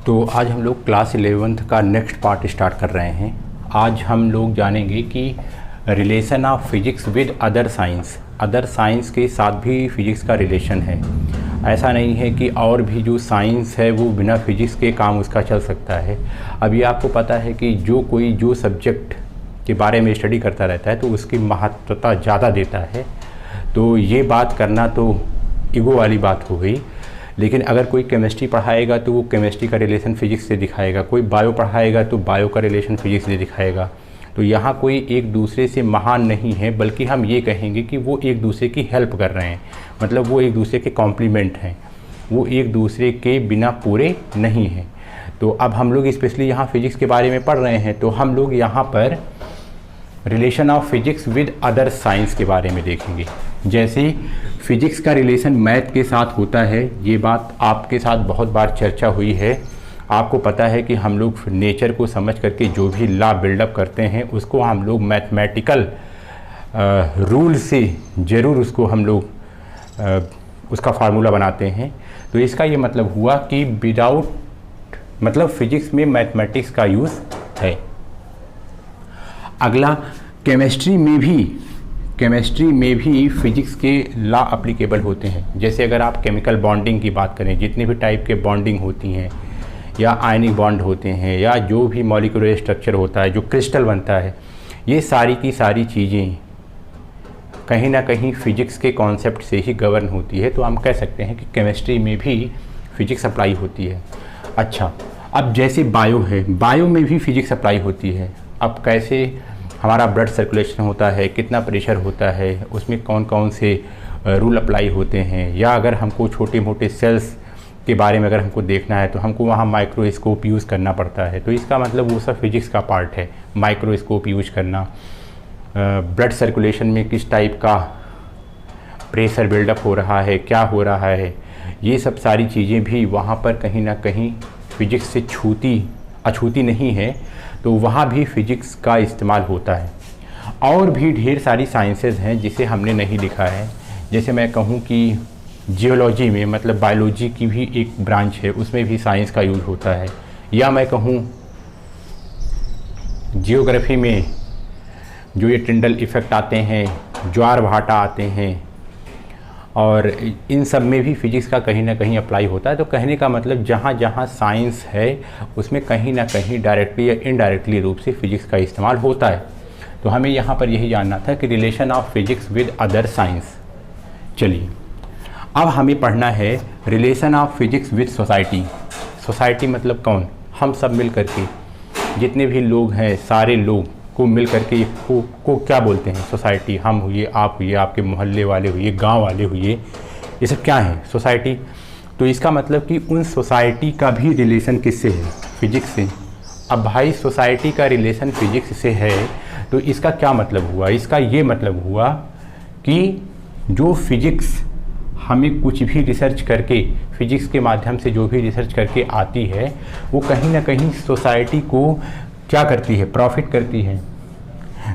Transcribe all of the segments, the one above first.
तो आज हम लोग क्लास 11th का नेक्स्ट पार्ट स्टार्ट कर रहे हैं। आज हम लोग जानेंगे कि relation of physics with other science के साथ भी फिजिक्स का रिलेशन है। ऐसा नहीं है कि और भी जो साइंस है वो बिना फिजिक्स के काम उसका चल सकता है। अभी आपको पता है कि जो सब्जेक्ट के बारे में स्टडी करता रहता है तो उसकी महत्वता ज़्यादा देता है। तो ये बात करना तो ईगो वाली बात हो गई। लेकिन अगर कोई केमिस्ट्री पढ़ाएगा तो वो केमिस्ट्री का रिलेशन फिजिक्स से दिखाएगा, कोई बायो पढ़ाएगा तो बायो का रिलेशन फिजिक्स से दिखाएगा। तो यहाँ कोई एक दूसरे से महान नहीं है, बल्कि हम ये कहेंगे कि वो एक दूसरे की हेल्प कर रहे हैं। मतलब वो एक दूसरे के कॉम्प्लीमेंट हैं, वो एक दूसरे के बिना पूरे नहीं हैं। तो अब हम लोग स्पेशली यहाँ फिजिक्स के बारे में पढ़ रहे हैं, तो हम लोग यहाँ पर relation of physics with other science के बारे में देखेंगे। जैसे फिजिक्स का रिलेशन मैथ के साथ होता है, ये बात आपके साथ बहुत बार चर्चा हुई है। आपको पता है कि हम लोग नेचर को समझ करके जो भी लॉ बिल्डअप करते हैं उसको हम लोग मैथमेटिकल रूल से ज़रूर उसको हम लोग उसका फार्मूला बनाते हैं। तो इसका ये मतलब हुआ कि मतलब फिजिक्स में मैथमेटिक्स का यूज़ है। अगला, केमिस्ट्री में भी फिजिक्स के लॉ अप्लीकेबल होते हैं। जैसे अगर आप केमिकल बॉन्डिंग की बात करें, जितने भी टाइप के बॉन्डिंग होती हैं या आयनिक बॉन्ड होते हैं या जो भी मॉलिक्यूलर स्ट्रक्चर होता है, जो क्रिस्टल बनता है, ये सारी की सारी चीज़ें कहीं ना कहीं फ़िज़िक्स के कॉन्सेप्ट से ही गवर्न होती है। तो हम कह सकते हैं कि केमिस्ट्री में भी फ़िज़िक्स अप्लाई होती है। अच्छा, अब जैसे बायो है, बायो में भी फ़िज़िक्स अप्लाई होती है। अब कैसे हमारा ब्लड सर्कुलेशन होता है, कितना प्रेशर होता है, उसमें कौन कौन से रूल अप्लाई होते हैं, या अगर हमको छोटे मोटे सेल्स के बारे में अगर हमको देखना है तो हमको वहाँ माइक्रोस्कोप यूज़ करना पड़ता है। तो इसका मतलब वो सब फिजिक्स का पार्ट है, माइक्रोस्कोप यूज करना। ब्लड सर्कुलेशन में किस टाइप का प्रेशर बिल्डअप हो रहा है, क्या हो रहा है, ये सब सारी चीज़ें भी वहाँ पर कहीं ना कहीं फ़िज़िक्स से अछूती नहीं है। तो वहाँ भी फ़िज़िक्स का इस्तेमाल होता है। और भी ढेर सारी साइंसेज हैं जिसे हमने नहीं लिखा है। जैसे मैं कहूँ कि जियोलॉजी में, मतलब बायोलॉजी की भी एक ब्रांच है, उसमें भी साइंस का यूज़ होता है। या मैं कहूँ जियोग्राफी में जो ये टिंडल इफ़ेक्ट आते हैं, ज्वार भाटा आते हैं, और इन सब में भी फ़िज़िक्स का कहीं ना कहीं अप्लाई होता है। तो कहने का मतलब जहाँ जहाँ साइंस है उसमें कहीं ना कहीं डायरेक्टली या इनडायरेक्टली रूप से फ़िज़िक्स का इस्तेमाल होता है। तो हमें यहाँ पर यही जानना था कि relation of physics with other science. चलिए, अब हमें पढ़ना है relation of physics with society. Society मतलब कौन? हम सब मिल करके, जितने भी लोग हैं, सारे लोग को मिल करके को क्या बोलते हैं? सोसाइटी। हम हुए, आप हुए, आपके मोहल्ले वाले हुए, गांव वाले हुए, ये सब क्या है? सोसाइटी। तो इसका मतलब कि उन सोसाइटी का भी रिलेशन किससे है? फिजिक्स से। अब भाई सोसाइटी का रिलेशन फिजिक्स से है तो इसका क्या मतलब हुआ? इसका ये मतलब हुआ कि जो फिजिक्स हमें कुछ भी रिसर्च करके, फिजिक्स के माध्यम से जो भी रिसर्च करके आती है, वो कहीं ना कहीं सोसाइटी को क्या करती है? प्रॉफिट करती है।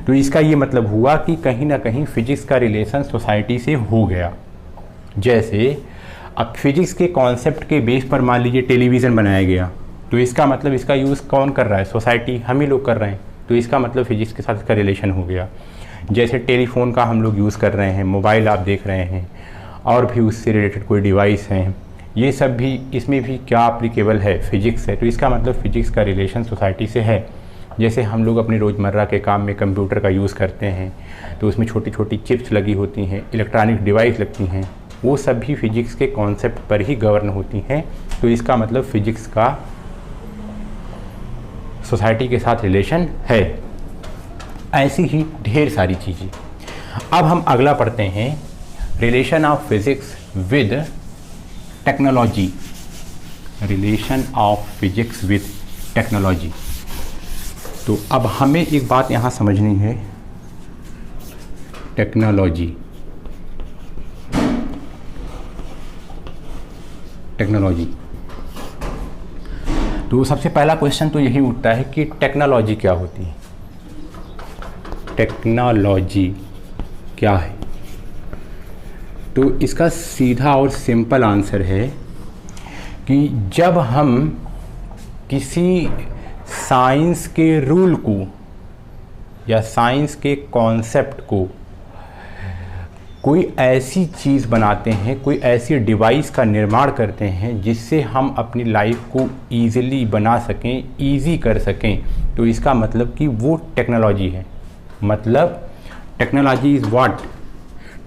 तो इसका ये मतलब हुआ कि कहीं ना कहीं फिजिक्स का रिलेशन सोसाइटी से हो गया। जैसे अब फिजिक्स के कॉन्सेप्ट के बेस पर मान लीजिए टेलीविज़न बनाया गया, तो इसका मतलब इसका यूज़ कौन कर रहा है? सोसाइटी, हम ही लोग कर रहे हैं। तो इसका मतलब फिजिक्स के साथ इसका रिलेशन हो गया। जैसे टेलीफोन का हम लोग यूज़ कर रहे हैं, मोबाइल आप देख रहे हैं, और भी उससे रिलेटेड कोई डिवाइस हैं, ये सब भी, इसमें भी क्या अप्लीकेबल है? फिजिक्स है। तो इसका मतलब फिजिक्स का रिलेशन सोसाइटी से है। जैसे हम लोग अपने रोज़मर्रा के काम में कंप्यूटर का यूज़ करते हैं, तो उसमें छोटी छोटी चिप्स लगी होती हैं, इलेक्ट्रॉनिक डिवाइस लगती हैं, वो सब भी फिजिक्स के कॉन्सेप्ट पर ही गवर्न होती हैं। तो इसका मतलब फिजिक्स का सोसाइटी के साथ रिलेशन है। ऐसी ही ढेर सारी चीज़ें। अब हम अगला पढ़ते हैं, relation of physics with technology. Relation of physics with technology. तो अब हमें एक बात यहाँ समझनी है, टेक्नोलॉजी। तो सबसे पहला क्वेश्चन तो यही उठता है कि टेक्नोलॉजी क्या होती है? टेक्नोलॉजी क्या है? तो इसका सीधा और सिंपल आंसर है कि जब हम किसी साइंस के रूल को या साइंस के कॉन्सेप्ट को कोई ऐसी चीज़ बनाते हैं, कोई ऐसी डिवाइस का निर्माण करते हैं जिससे हम अपनी लाइफ को ईज़िली बना सकें, ईज़ी कर सकें, तो इसका मतलब कि वो टेक्नोलॉजी है। मतलब technology is what?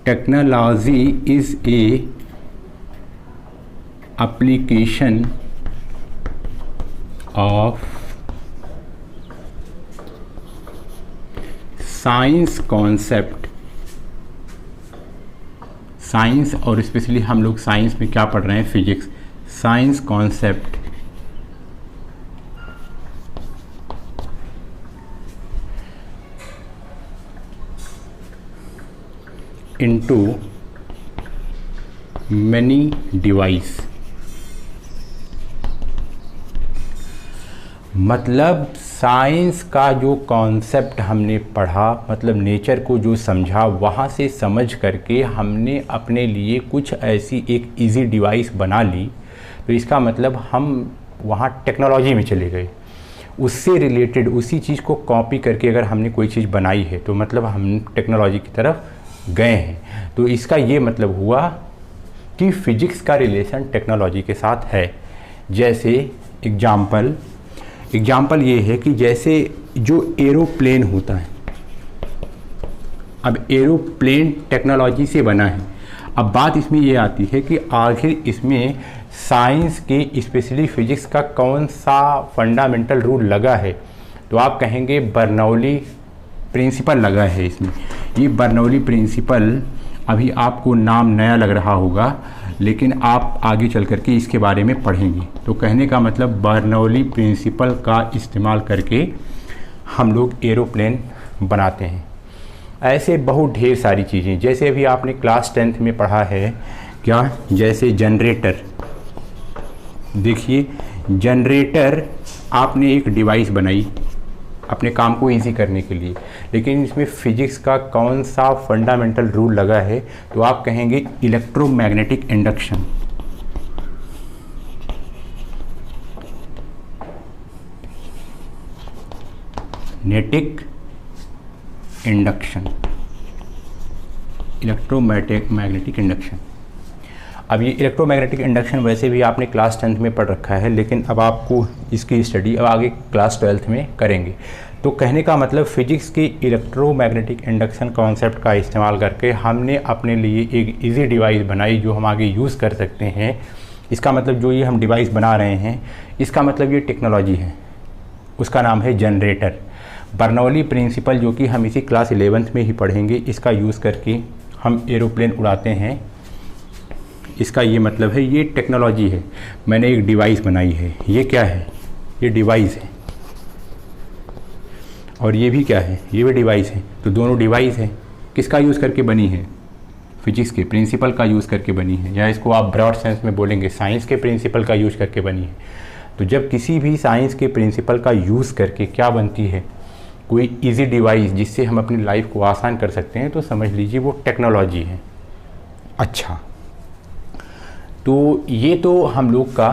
Technology is a application of science concept. Science, और स्पेशली हम लोग साइंस में क्या पढ़ रहे हैं? Physics. Science concept into many device. मतलब साइंस का जो कॉन्सेप्ट हमने पढ़ा, मतलब नेचर को जो समझा, वहाँ से समझ करके हमने अपने लिए कुछ ऐसी एक इजी डिवाइस बना ली, तो इसका मतलब हम वहाँ टेक्नोलॉजी में चले गए। उससे रिलेटेड उसी चीज़ को कॉपी करके अगर हमने कोई चीज़ बनाई है तो मतलब हम टेक्नोलॉजी की तरफ गए हैं। तो इसका ये मतलब हुआ कि फिजिक्स का रिलेशन टेक्नोलॉजी के साथ है। जैसे एग्जाम्पल ये है कि जैसे जो एरोप्लेन होता है, अब एरोप्लेन टेक्नोलॉजी से बना है। अब बात इसमें ये आती है कि आखिर इसमें साइंस के स्पेशली फिजिक्स का कौन सा फंडामेंटल रूल लगा है? तो आप कहेंगे बर्नौली प्रिंसिपल लगा है इसमें। ये बर्नौली प्रिंसिपल अभी आपको नाम नया लग रहा होगा, लेकिन आप आगे चल करके इसके बारे में पढ़ेंगे। तो कहने का मतलब बर्नौली प्रिंसिपल का इस्तेमाल करके हम लोग एरोप्लेन बनाते हैं। ऐसे बहुत ढेर सारी चीज़ें, जैसे अभी आपने क्लास 10th में पढ़ा है क्या? जैसे जनरेटर। देखिए, जनरेटर आपने एक डिवाइस बनाई अपने काम को इजी करने के लिए, लेकिन इसमें फिजिक्स का कौन सा फंडामेंटल रूल लगा है? तो आप कहेंगे इलेक्ट्रोमैग्नेटिक इंडक्शन। Electromagnetic induction. अब ये इलेक्ट्रोमैग्नेटिक इंडक्शन वैसे भी आपने क्लास 10th में पढ़ रखा है, लेकिन अब आपको इसकी स्टडी अब आगे क्लास 12th में करेंगे। तो कहने का मतलब फिजिक्स की इलेक्ट्रोमैग्नेटिक इंडक्शन कॉन्सेप्ट का इस्तेमाल करके हमने अपने लिए एक इजी डिवाइस बनाई जो हम आगे यूज़ कर सकते हैं। इसका मतलब जो ये हम डिवाइस बना रहे हैं, इसका मतलब ये टेक्नोलॉजी है, उसका नाम है जनरेटर। बर्नौली प्रिंसिपल जो कि हम इसी क्लास 11th में ही पढ़ेंगे, इसका यूज़ करके हम एरोप्लेन उड़ाते हैं। इसका ये मतलब है ये टेक्नोलॉजी है। मैंने एक डिवाइस बनाई है। ये क्या है? ये डिवाइस है। और ये भी क्या है? ये भी डिवाइस है। तो दोनों डिवाइस है। किसका यूज़ करके बनी है? फिजिक्स के प्रिंसिपल का यूज़ करके बनी है, या इसको आप ब्रॉड सेंस में बोलेंगे साइंस के प्रिंसिपल का यूज़ करके बनी है। तो जब किसी भी साइंस के प्रिंसिपल का यूज़ करके क्या बनती है? कोई इजी डिवाइस जिससे हम अपनी लाइफ को आसान कर सकते हैं, तो समझ लीजिए वो टेक्नोलॉजी है। अच्छा, तो ये तो हम लोग का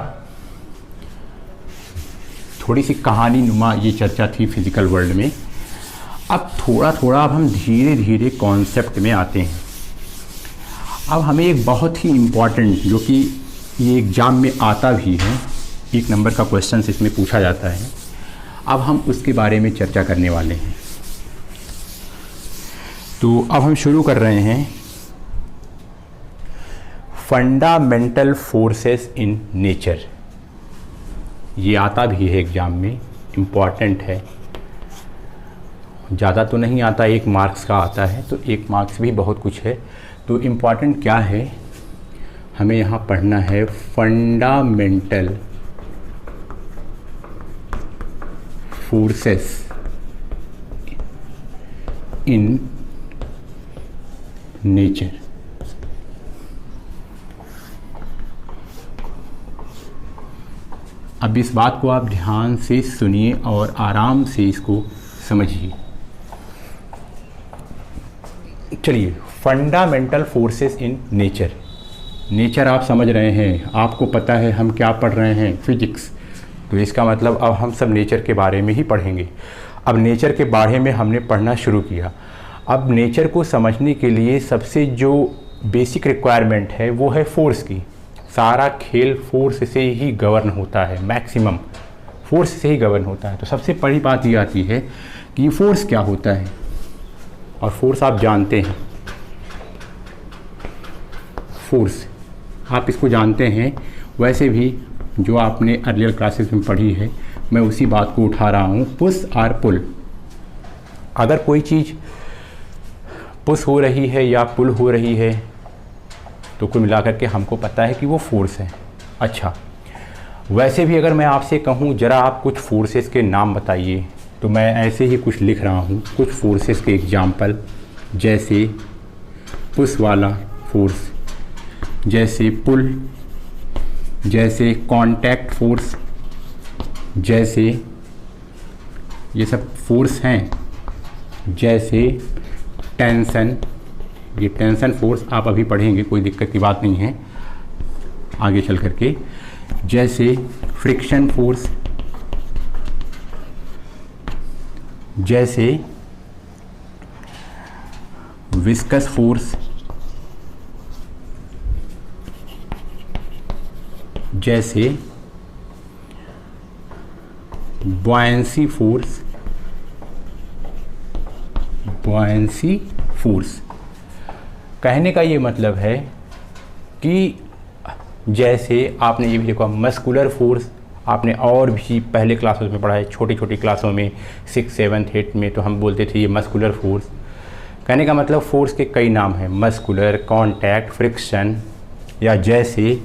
थोड़ी सी कहानी नुमा ये चर्चा थी फिज़िकल वर्ल्ड में। अब थोड़ा थोड़ा अब हम धीरे धीरे कॉन्सेप्ट में आते हैं। अब हमें एक बहुत ही इम्पॉर्टेंट, जो कि ये एग्ज़ाम में आता भी है, 1 नंबर का क्वेश्चन इसमें पूछा जाता है, अब हम उसके बारे में चर्चा करने वाले हैं। तो अब हम शुरू कर रहे हैं फंडामेंटल फोर्सेस इन नेचर। ये आता भी है एग्ज़ाम में, इम्पॉर्टेंट है। ज़्यादा तो नहीं आता, 1 मार्क्स का आता है, तो 1 मार्क्स भी बहुत कुछ है। तो इम्पॉर्टेंट क्या है, हमें यहाँ पढ़ना है फंडामेंटल फोर्सेस इन नेचर। अब इस बात को आप ध्यान से सुनिए और आराम से इसको समझिए। चलिए, fundamental forces in nature. Nature आप समझ रहे हैं, आपको पता है हम क्या पढ़ रहे हैं, फिजिक्स। तो इसका मतलब अब हम सब नेचर के बारे में ही पढ़ेंगे। अब नेचर के बारे में हमने पढ़ना शुरू किया। अब नेचर को समझने के लिए सबसे जो बेसिक रिक्वायरमेंट है वो है फोर्स की। सारा खेल फोर्स से ही गवर्न होता है, मैक्सिमम फोर्स से ही गवर्न होता है। तो सबसे बड़ी बात ये आती है कि ये फोर्स क्या होता है, और फोर्स आप जानते हैं, फोर्स आप इसको जानते हैं। वैसे भी जो आपने अर्लियर क्लासेस में पढ़ी है, मैं उसी बात को उठा रहा हूँ, पुश और पुल। अगर कोई चीज़ पुश हो रही है या पुल हो रही है तो कुल मिलाकर के हमको पता है कि वो फोर्स है। अच्छा, वैसे भी अगर मैं आपसे कहूँ ज़रा आप कुछ फोर्सेस के नाम बताइए, तो मैं ऐसे ही कुछ लिख रहा हूँ, कुछ फोर्सेस के एग्जाम्पल, जैसे पुश वाला फोर्स, जैसे पुल, जैसे कांटेक्ट फोर्स, जैसे ये सब फोर्स हैं, जैसे टेंशन, ये टेंशन फोर्स आप अभी पढ़ेंगे, कोई दिक्कत की बात नहीं है आगे चल करके, जैसे फ्रिक्शन फोर्स, जैसे विस्कस फोर्स, जैसे बॉयंसी फोर्स, बॉयंसी फोर्स। कहने का ये मतलब है कि जैसे आपने ये भी देखा मस्कुलर फोर्स, आपने और भी पहले क्लासों में पढ़ा है, छोटी छोटी क्लासों में 6, 7, 8 में, तो हम बोलते थे ये मस्कुलर फोर्स। कहने का मतलब फोर्स के कई नाम हैं, मस्कुलर, कांटेक्ट, फ्रिक्शन, या जैसे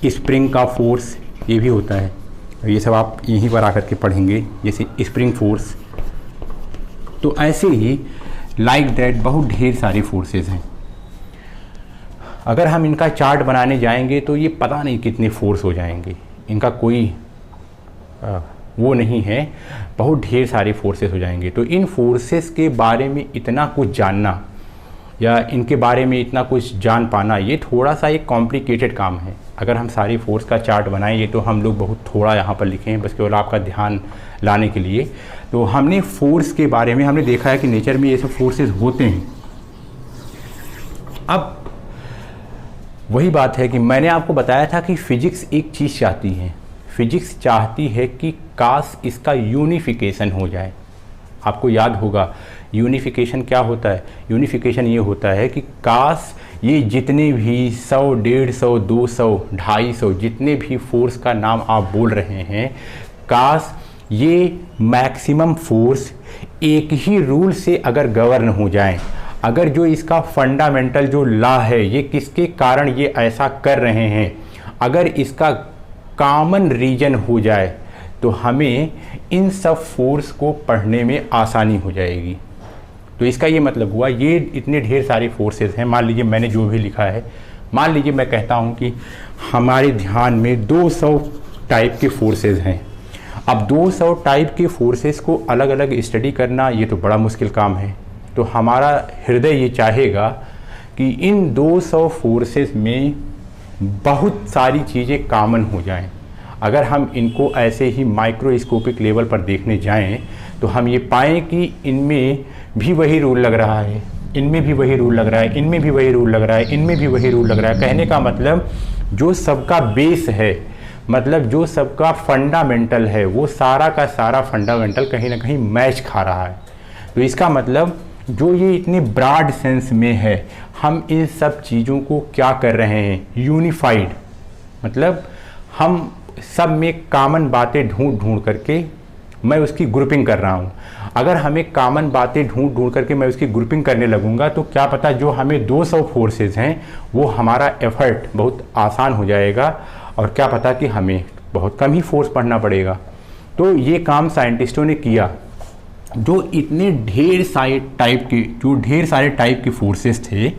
स्प्रिंग का फोर्स, ये भी होता है। ये सब आप यहीं पर आकर के पढ़ेंगे, जैसे स्प्रिंग फोर्स। तो ऐसे ही लाइक दैट बहुत ढेर सारे फोर्सेस हैं। अगर हम इनका चार्ट बनाने जाएंगे तो ये पता नहीं कितने फोर्स हो जाएंगे, इनका कोई वो नहीं है, बहुत ढेर सारे फोर्सेस हो जाएंगे। तो इन फोर्सेस के बारे में इतना कुछ जानना या इनके बारे में इतना कुछ जान पाना, ये थोड़ा सा एक कॉम्प्लिकेटेड काम है। अगर हम सारी फोर्स का चार्ट बनाएंगे तो हम लोग बहुत थोड़ा यहाँ पर लिखे हैं, बस केवल आपका ध्यान लाने के लिए। तो हमने फोर्स के बारे में हमने देखा है कि नेचर में ये सब फोर्सेस होते हैं। अब वही बात है कि मैंने आपको बताया था कि फिजिक्स एक चीज़ चाहती है, फिजिक्स चाहती है कि काश इसका यूनिफिकेशन हो जाए। आपको याद होगा यूनिफिकेशन क्या होता है? यूनिफिकेशन ये होता है कि काश ये जितने भी 100, 150, 200, 250 जितने भी फोर्स का नाम आप बोल रहे हैं, काश ये मैक्सिमम फोर्स एक ही रूल से अगर गवर्न हो जाएं। अगर जो इसका फंडामेंटल जो लॉ है, ये किसके कारण ये ऐसा कर रहे हैं, अगर इसका कॉमन रीजन हो जाए तो हमें इन सब फोर्स को पढ़ने में आसानी हो जाएगी। तो इसका ये मतलब हुआ, ये इतने ढेर सारे फोर्सेस हैं। मान लीजिए मैंने जो भी लिखा है, मान लीजिए मैं कहता हूँ कि हमारे ध्यान में 200 टाइप के फोर्सेस हैं। अब 200 टाइप के फोर्सेस को अलग अलग स्टडी करना ये तो बड़ा मुश्किल काम है। तो हमारा हृदय ये चाहेगा कि इन 200 फोर्सेस में बहुत सारी चीज़ें कॉमन हो जाएं। अगर हम इनको ऐसे ही माइक्रोस्कोपिक लेवल पर देखने जाएं तो हम ये पाएँ कि इनमें भी वही रूल लग रहा है, इनमें भी वही रूल लग रहा है, इनमें भी वही रूल लग रहा है, इनमें भी वही रूल लग रहा है। कहने का मतलब जो सबका बेस है, मतलब जो सबका फंडामेंटल है, वो सारा का सारा फंडामेंटल कहीं ना कहीं मैच खा रहा है। तो इसका मतलब जो ये इतनी ब्रॉड सेंस में है, हम इन सब चीज़ों को क्या कर रहे हैं, यूनिफाइड, मतलब हम सब में कॉमन बातें ढूंढ ढूंढ करके मैं उसकी ग्रुपिंग कर रहा हूँ। अगर हमें कॉमन बातें ढूंढ ढूंढ करके मैं उसकी ग्रुपिंग करने लगूंगा तो क्या पता जो हमें 200 फोर्सेस हैं वो हमारा एफर्ट बहुत आसान हो जाएगा, और क्या पता कि हमें बहुत कम ही फोर्स पढ़ना पड़ेगा। तो ये काम साइंटिस्टों ने किया। जो इतने ढेर सारे टाइप के फोर्सेस थे,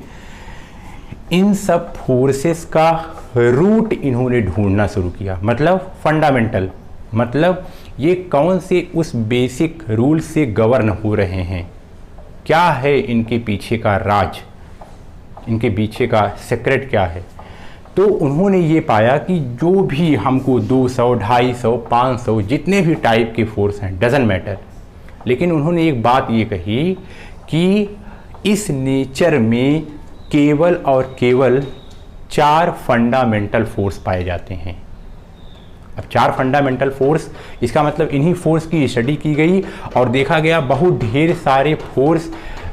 इन सब फोर्सेस का रूट इन्होंने ढूंढना शुरू किया, मतलब फंडामेंटल, मतलब ये कौन से उस बेसिक रूल से गवर्न हो रहे हैं, क्या है इनके पीछे का राज, इनके पीछे का सीक्रेट क्या है। तो उन्होंने ये पाया कि जो भी हमको 200, 250, 500 जितने भी टाइप के फोर्स हैं, डजंट मैटर, लेकिन उन्होंने एक बात ये कही कि इस नेचर में केवल और केवल 4 फंडामेंटल फोर्स पाए जाते हैं। अब 4 फंडामेंटल फोर्स, इसका मतलब इन्हीं फोर्स की स्टडी की गई और देखा गया बहुत ढेर सारे फोर्स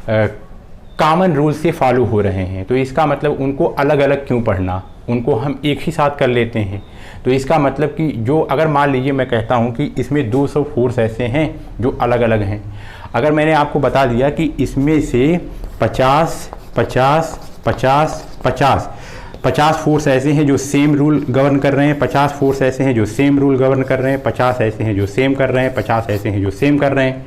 कॉमन रूल से फॉलो हो रहे हैं। तो इसका मतलब उनको अलग अलग क्यों पढ़ना, उनको हम एक ही साथ कर लेते हैं। तो इसका मतलब कि जो अगर मान लीजिए मैं कहता हूं कि इसमें 200 फोर्स ऐसे हैं जो अलग अलग हैं, अगर मैंने आपको बता दिया कि इसमें से 50, 50, 50, 50 50 फोर्स ऐसे हैं जो सेम रूल गवर्न कर रहे हैं, 50 फोर्स ऐसे हैं जो सेम रूल गवर्न कर रहे हैं, 50 ऐसे हैं जो सेम कर रहे हैं, 50 ऐसे हैं जो सेम कर रहे हैं,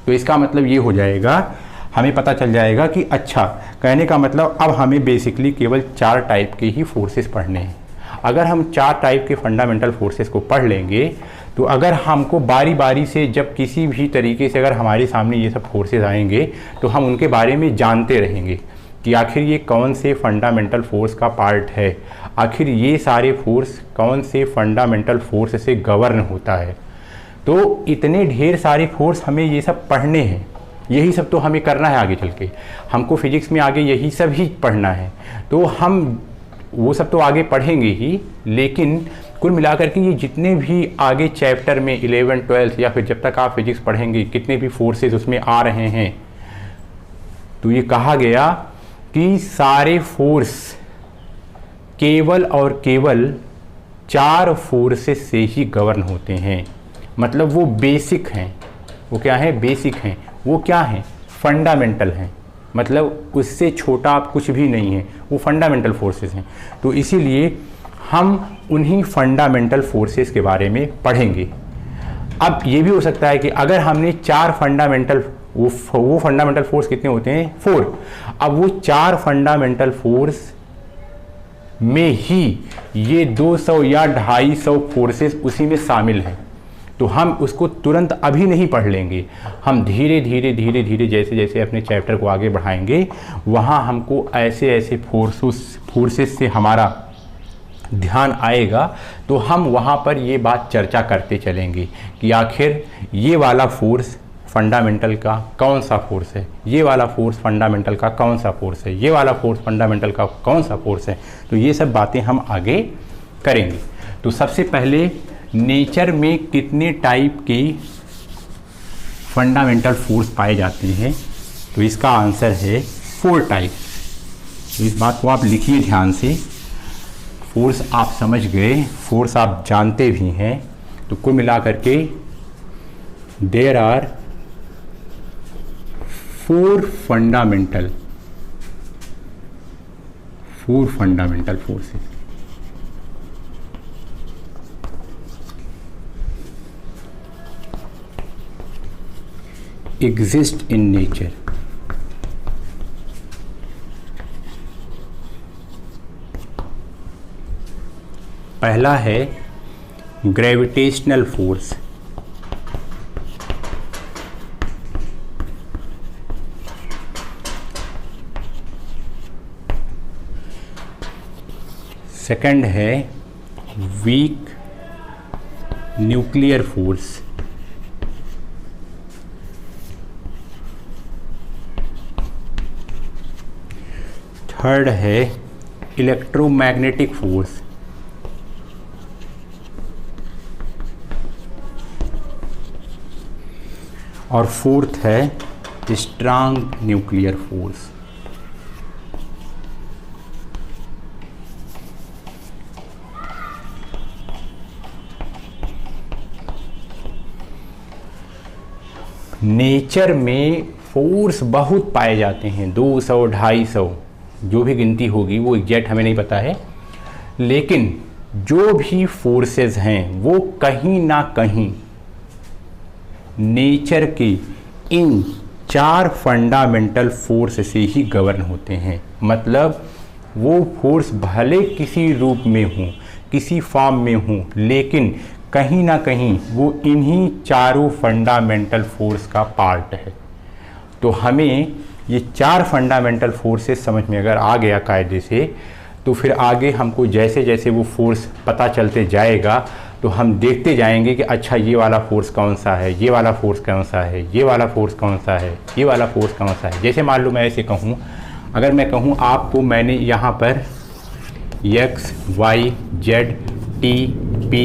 तो इसका मतलब ये हो जाएगा, हमें पता चल जाएगा कि अच्छा, कहने का मतलब अब हमें बेसिकली केवल 4 टाइप के ही फोर्सेस पढ़ने हैं। अगर हम 4 टाइप के फंडामेंटल फोर्सेस को पढ़ लेंगे तो अगर हमको बारी बारी से जब किसी भी तरीके से अगर हमारे सामने ये सब फोर्सेस आएंगे तो हम उनके बारे में जानते रहेंगे कि आखिर ये कौन से फंडामेंटल फोर्स का पार्ट है, आखिर ये सारे फोर्स कौन से फंडामेंटल फोर्स से गवर्न होता है। तो इतने ढेर सारे फोर्स हमें ये सब पढ़ने हैं, यही सब तो हमें करना है आगे चल के, हमको फिजिक्स में आगे यही सब ही पढ़ना है। तो हम वो सब तो आगे पढ़ेंगे ही, लेकिन कुल मिलाकर के ये जितने भी आगे चैप्टर में 11, 12 या फिर जब तक आप फिजिक्स पढ़ेंगे कितने भी फोर्सेस उसमें आ रहे हैं, तो ये कहा गया कि सारे फोर्स केवल और केवल 4 फोर्सेस से ही गवर्न होते हैं। मतलब वो बेसिक हैं, वो क्या है, बेसिक हैं, वो क्या हैं, फंडामेंटल हैं, मतलब उससे छोटा कुछ भी नहीं है, वो फंडामेंटल फोर्सेस हैं। तो इसीलिए हम उन्हीं फंडामेंटल फोर्सेस के बारे में पढ़ेंगे। अब ये भी हो सकता है कि अगर हमने 4 फंडामेंटल, वो फंडामेंटल फोर्स कितने होते हैं, 4, अब वो 4 फंडामेंटल फोर्स में ही ये 200 या 250 फोर्सेस उसी में शामिल हैं, तो हम उसको तुरंत अभी नहीं पढ़ लेंगे, हम धीरे धीरे धीरे धीरे जैसे जैसे अपने चैप्टर को आगे बढ़ाएंगे वहाँ हमको ऐसे ऐसे फोर्सेस से हमारा ध्यान आएगा, तो हम वहाँ पर ये बात चर्चा करते चलेंगे कि आखिर ये वाला फोर्स फंडामेंटल का कौन सा फोर्स है, ये वाला फोर्स फंडामेंटल का कौन सा फोर्स है, ये वाला फोर्स फंडामेंटल का कौन सा फोर्स है। तो ये सब बातें हम आगे करेंगे। तो सबसे पहले नेचर में कितने टाइप के फंडामेंटल फोर्स पाए जाते हैं, तो इसका आंसर है 4 टाइप। तो इस बात को आप लिखिए ध्यान से, फोर्स आप समझ गए, फोर्स आप जानते भी हैं। तो कुल मिलाकर के there are 4 fundamental forces. exist in nature। पहला है ग्रेविटेशनल फोर्स, सेकंड है वीक न्यूक्लियर फोर्स, थर्ड है इलेक्ट्रोमैग्नेटिक फोर्स, और फोर्थ है स्ट्रांग न्यूक्लियर फोर्स। नेचर में फोर्स बहुत पाए जाते हैं, 200, 250 जो भी गिनती होगी वो एग्जैक्ट हमें नहीं पता है, लेकिन जो भी फोर्सेस हैं वो कहीं ना कहीं नेचर के इन 4 फंडामेंटल फोर्स से ही गवर्न होते हैं। मतलब वो फोर्स भले किसी रूप में हो, किसी फॉर्म में हो, लेकिन कहीं ना कहीं वो इन्हीं 4 फंडामेंटल फोर्स का पार्ट है। तो हमें ये 4 फंडामेंटल फोर्सेस समझ में अगर आ गया कायदे से, तो फिर आगे हमको जैसे जैसे वो फोर्स पता चलते जाएगा तो हम देखते जाएंगे कि अच्छा ये वाला फोर्स कौन सा है, ये वाला फोर्स कौन सा है, ये वाला फोर्स कौन सा है, ये वाला फोर्स कौन सा है। जैसे मान लो मैं ऐसे कहूँ, अगर मैं कहूँ आपको मैंने यहाँ पर x, y, z, t, p,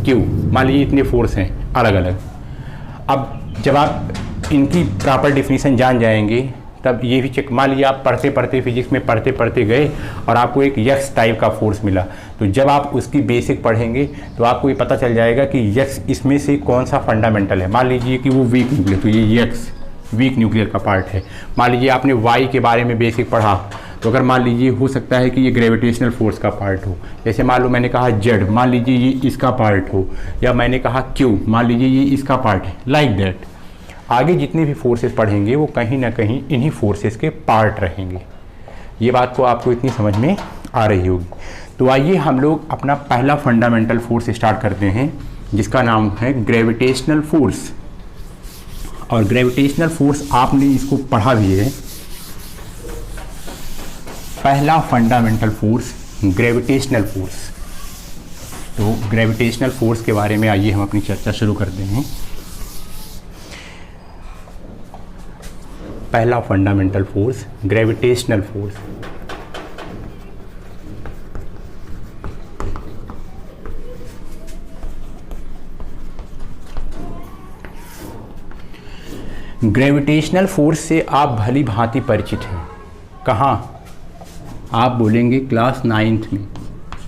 q, मान लीजिए इतने फोर्स हैं अलग अलग। अब जब आप इनकी प्रॉपर डिफिनीशन जान जाएंगे तब ये भी चेक, मान लीजिए आप पढ़ते पढ़ते फिजिक्स में पढ़ते पढ़ते गए और आपको एक यक्स टाइप का फोर्स मिला, तो जब आप उसकी बेसिक पढ़ेंगे तो आपको ये पता चल जाएगा कि यक्स इसमें से कौन सा फंडामेंटल है। मान लीजिए कि वो वीक न्यूक्लियर, तो ये यक्स वीक न्यूक्लियर का पार्ट है। मान लीजिए आपने वाई के बारे में बेसिक पढ़ा, तो अगर मान लीजिए हो सकता है कि ये ग्रेविटेशनल फोर्स का पार्ट हो। जैसे मान लो मैंने कहा जेड, मान लीजिए ये इसका पार्ट हो, या मैंने कहा क्यू, मान लीजिए ये इसका पार्ट है। लाइक दैट आगे जितने भी फोर्सेस पढ़ेंगे वो कहीं ना कहीं इन्हीं फोर्सेस के पार्ट रहेंगे। ये बात को आपको इतनी समझ में आ रही होगी। तो आइए हम लोग अपना पहला फंडामेंटल फोर्स स्टार्ट करते हैं, जिसका नाम है ग्रेविटेशनल फोर्स। और ग्रेविटेशनल फोर्स आपने इसको पढ़ा भी है, पहला फंडामेंटल फोर्स ग्रेविटेशनल फोर्स। तो ग्रेविटेशनल फोर्स के बारे में आइए हम अपनी चर्चा शुरू करते हैं। पहला fundamental force gravitational force. Gravitational force से आप भली भांति परिचित हैं। कहाँ? आप बोलेंगे क्लास 9th में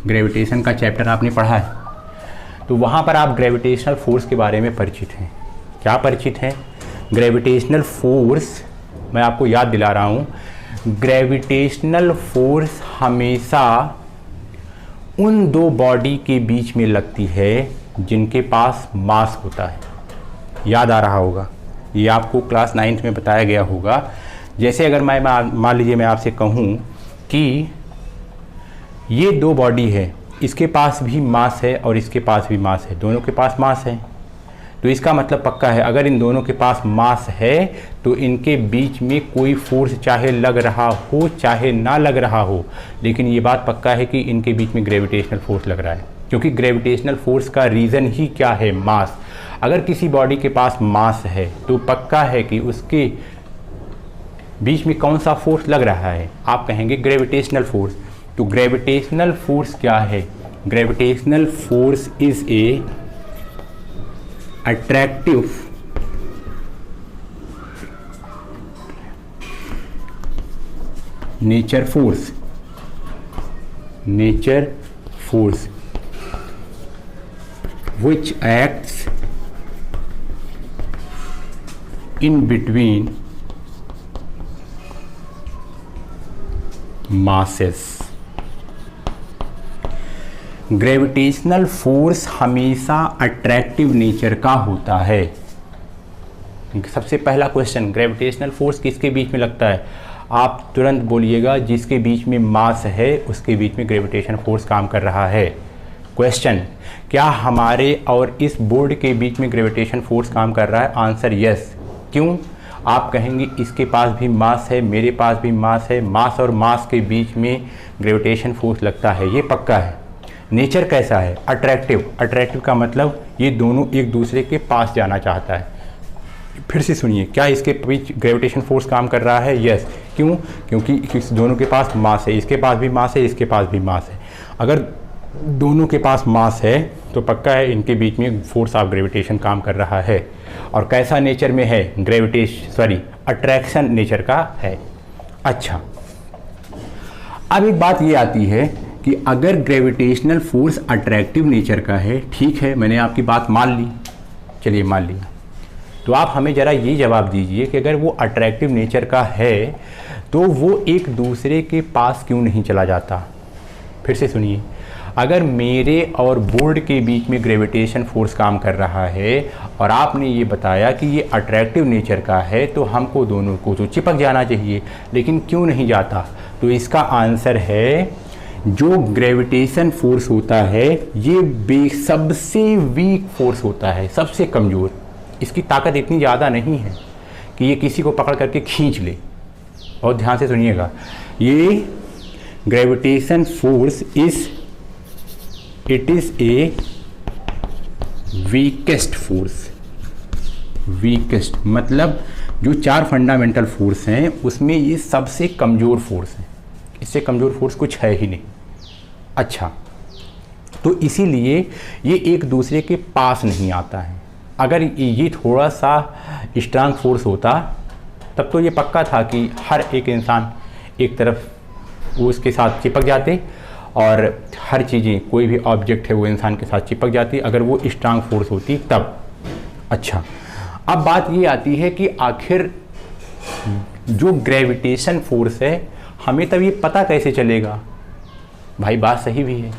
ग्रेविटेशन का चैप्टर आपने पढ़ा है, तो वहाँ पर आप ग्रेविटेशनल फोर्स के बारे में परिचित हैं। क्या परिचित हैं? ग्रेविटेशनल फोर्स, मैं आपको याद दिला रहा हूँ, ग्रेविटेशनल फोर्स हमेशा उन दो बॉडी के बीच में लगती है जिनके पास मास होता है। याद आ रहा होगा, ये आपको क्लास 9th में बताया गया होगा। जैसे अगर मैं मान लीजिए मैं आपसे कहूँ कि ये दो बॉडी है, इसके पास भी मास है और इसके पास भी मास है, दोनों के पास मास है, तो इसका मतलब पक्का है अगर इन दोनों के पास मास है तो इनके बीच में कोई फोर्स चाहे लग रहा हो चाहे ना लग रहा हो, लेकिन ये बात पक्का है कि इनके बीच में ग्रेविटेशनल फोर्स लग रहा है। क्योंकि ग्रेविटेशनल फोर्स का रीज़न ही क्या है? मास। अगर किसी बॉडी के पास मास है तो पक्का है कि उसके बीच में कौन सा फोर्स लग रहा है? आप कहेंगे ग्रेविटेशनल फोर्स। तो ग्रेविटेशनल फोर्स क्या है? Gravitational force is a attractive nature force, nature force which acts in between masses। Gravitational force हमेशा अट्रैक्टिव नेचर का होता है। सबसे पहला क्वेश्चन, ग्रेविटेशनल फोर्स किसके बीच में लगता है? आप तुरंत बोलिएगा जिसके बीच में मास है उसके बीच में ग्रेविटेशन फोर्स काम कर रहा है। क्वेश्चन, क्या हमारे और इस बोर्ड के बीच में ग्रेविटेशन फोर्स काम कर रहा है? Answer yes. क्यों? आप कहेंगे इसके पास भी मास है, मेरे पास भी मास है, मास और मास के बीच में ग्रेविटेशन फोर्स लगता है, ये पक्का है। नेचर कैसा है? अट्रैक्टिव। अट्रैक्टिव का मतलब ये दोनों एक दूसरे के पास जाना चाहता है। फिर से सुनिए, क्या इसके बीच ग्रेविटेशन फोर्स काम कर रहा है? यस। क्यों? क्योंकि दोनों के पास मास है, इसके पास भी मास है, इसके पास भी मास है। अगर दोनों के पास मास है तो पक्का है इनके बीच में फोर्स ऑफ ग्रेविटेशन काम कर रहा है। और कैसा नेचर में है? अट्रैक्शन नेचर का है। अच्छा, अब एक बात ये आती है कि अगर ग्रेविटेशनल फोर्स अट्रैक्टिव नेचर का है, ठीक है, मैंने आपकी बात मान ली, चलिए मान लिया, तो आप हमें ज़रा ये जवाब दीजिए कि अगर वो अट्रैक्टिव नेचर का है तो वो एक दूसरे के पास क्यों नहीं चला जाता? फिर से सुनिए, अगर मेरे और बोर्ड के बीच में ग्रेविटेशन फोर्स काम कर रहा है और आपने ये बताया कि ये अट्रैक्टिव नेचर का है तो हमको दोनों को तो चिपक जाना चाहिए, लेकिन क्यों नहीं जाता? तो इसका आंसर है जो ग्रेविटेशन फोर्स होता है ये सबसे वीक फोर्स होता है, सबसे कमज़ोर। इसकी ताकत इतनी ज़्यादा नहीं है कि ये किसी को पकड़ करके खींच ले। और ध्यान से सुनिएगा, ये gravitation force is it is a weakest force. Weakest मतलब जो 4 फंडामेंटल फोर्स हैं उसमें ये सबसे कमज़ोर फोर्स है, इससे कमज़ोर फोर्स कुछ है ही नहीं। अच्छा, तो इसीलिए ये एक दूसरे के पास नहीं आता है। अगर ये थोड़ा सा स्ट्रांग फोर्स होता तब तो ये पक्का था कि हर एक इंसान एक तरफ वो उसके साथ चिपक जाते और हर चीज़ें, कोई भी ऑब्जेक्ट है वो इंसान के साथ चिपक जाती अगर वो स्ट्रांग फोर्स होती तब। अच्छा, अब बात ये आती है कि आखिर जो ग्रेविटेशन फोर्स है हमें तब ये पता कैसे चलेगा। भाई बात सही भी है,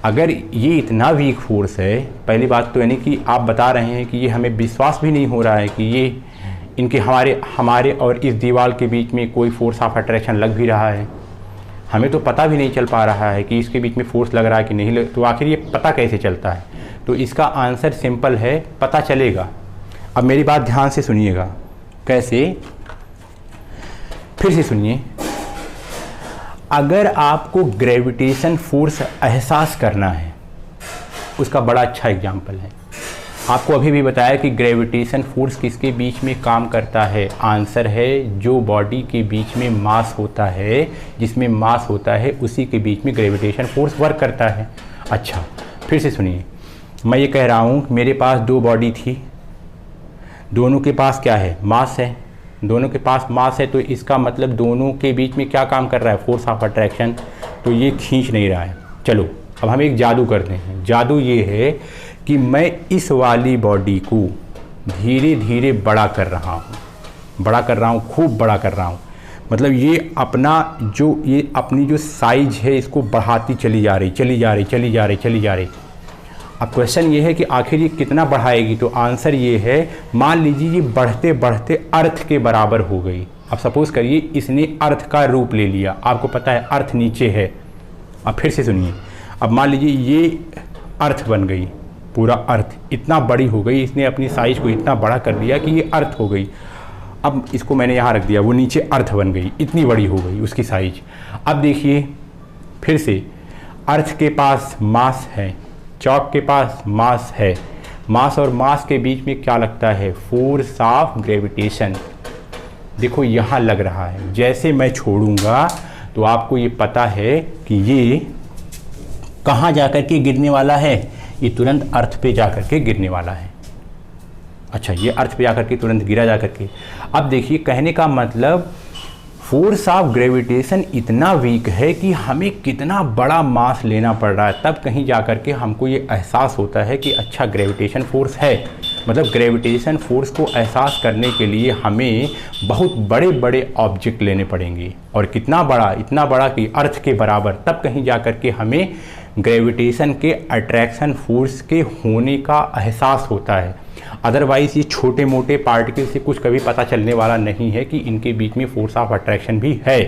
अगर ये इतना वीक फोर्स है, पहली बात तो यानी कि आप बता रहे हैं कि ये हमें विश्वास भी नहीं हो रहा है कि ये इनके हमारे और इस दीवार के बीच में कोई फोर्स ऑफ अट्रैक्शन लग भी रहा है, हमें तो पता भी नहीं चल पा रहा है कि इसके बीच में फोर्स लग रहा है कि नहीं तो आखिर ये पता कैसे चलता है। तो इसका आंसर सिंपल है, पता चलेगा। अब मेरी बात ध्यान से सुनिएगा। कैसे? फिर से सुनिए। अगर आपको ग्रेविटेशन फोर्स एहसास करना है, उसका बड़ा अच्छा एग्जाम्पल है। आपको अभी भी बताया कि ग्रेविटेशन फोर्स किसके बीच में काम करता है। आंसर है जो बॉडी के बीच में मास होता है, जिसमें मास होता है उसी के बीच में ग्रेविटेशन फोर्स वर्क करता है। अच्छा, फिर से सुनिए। मैं ये कह रहा हूँ मेरे पास 2 बॉडी थी, दोनों के पास क्या है? मास है। दोनों के पास मास है तो इसका मतलब दोनों के बीच में क्या काम कर रहा है? Force of attraction. तो ये खींच नहीं रहा है। चलो अब हम एक जादू करते हैं। जादू ये है कि मैं इस वाली बॉडी को धीरे धीरे बड़ा कर रहा हूँ, खूब बड़ा कर रहा हूँ। मतलब ये अपनी जो साइज है इसको बढ़ाती चली जा रही। अब क्वेश्चन ये है कि आखिर ये कितना बढ़ाएगी। तो आंसर ये है, मान लीजिए ये बढ़ते बढ़ते अर्थ के बराबर हो गई। अब सपोज करिए इसने अर्थ का रूप ले लिया, आपको पता है अर्थ नीचे है। अब फिर से सुनिए। अब मान लीजिए ये अर्थ बन गई, पूरा अर्थ इतना बड़ी हो गई, इसने अपनी साइज को इतना बड़ा कर लिया कि ये अर्थ हो गई। अब इसको मैंने यहाँ रख दिया, वो नीचे अर्थ बन गई, इतनी बड़ी हो गई उसकी साइज। अब देखिए फिर से, अर्थ के पास मास है, चॉक के पास मास है। मास और मास के बीच में क्या लगता है? Force of gravitation. देखो यहाँ लग रहा है, जैसे मैं छोड़ूंगा तो आपको ये पता है कि ये कहाँ जाकर के गिरने वाला है? ये तुरंत अर्थ पे जाकर के गिरने वाला है। अच्छा, ये अर्थ पे जाकर के तुरंत गिरा जाकर के। अब देखिए, कहने का मतलब फोर्स ऑफ ग्रेविटेशन इतना वीक है कि हमें कितना बड़ा मास लेना पड़ रहा है, तब कहीं जाकर के हमको ये एहसास होता है कि अच्छा ग्रेविटेशन फोर्स है। मतलब ग्रेविटेशन फोर्स को एहसास करने के लिए हमें बहुत बड़े बड़े ऑब्जेक्ट लेने पड़ेंगे, और कितना बड़ा? इतना बड़ा कि अर्थ के बराबर। तब कहीं जाकर के हमें ग्रेविटेशन के अट्रैक्शन फोर्स के होने का एहसास होता है। अदरवाइज़ ये छोटे मोटे पार्टिकल से कुछ कभी पता चलने वाला नहीं है कि इनके बीच में फोर्स ऑफ अट्रैक्शन भी है।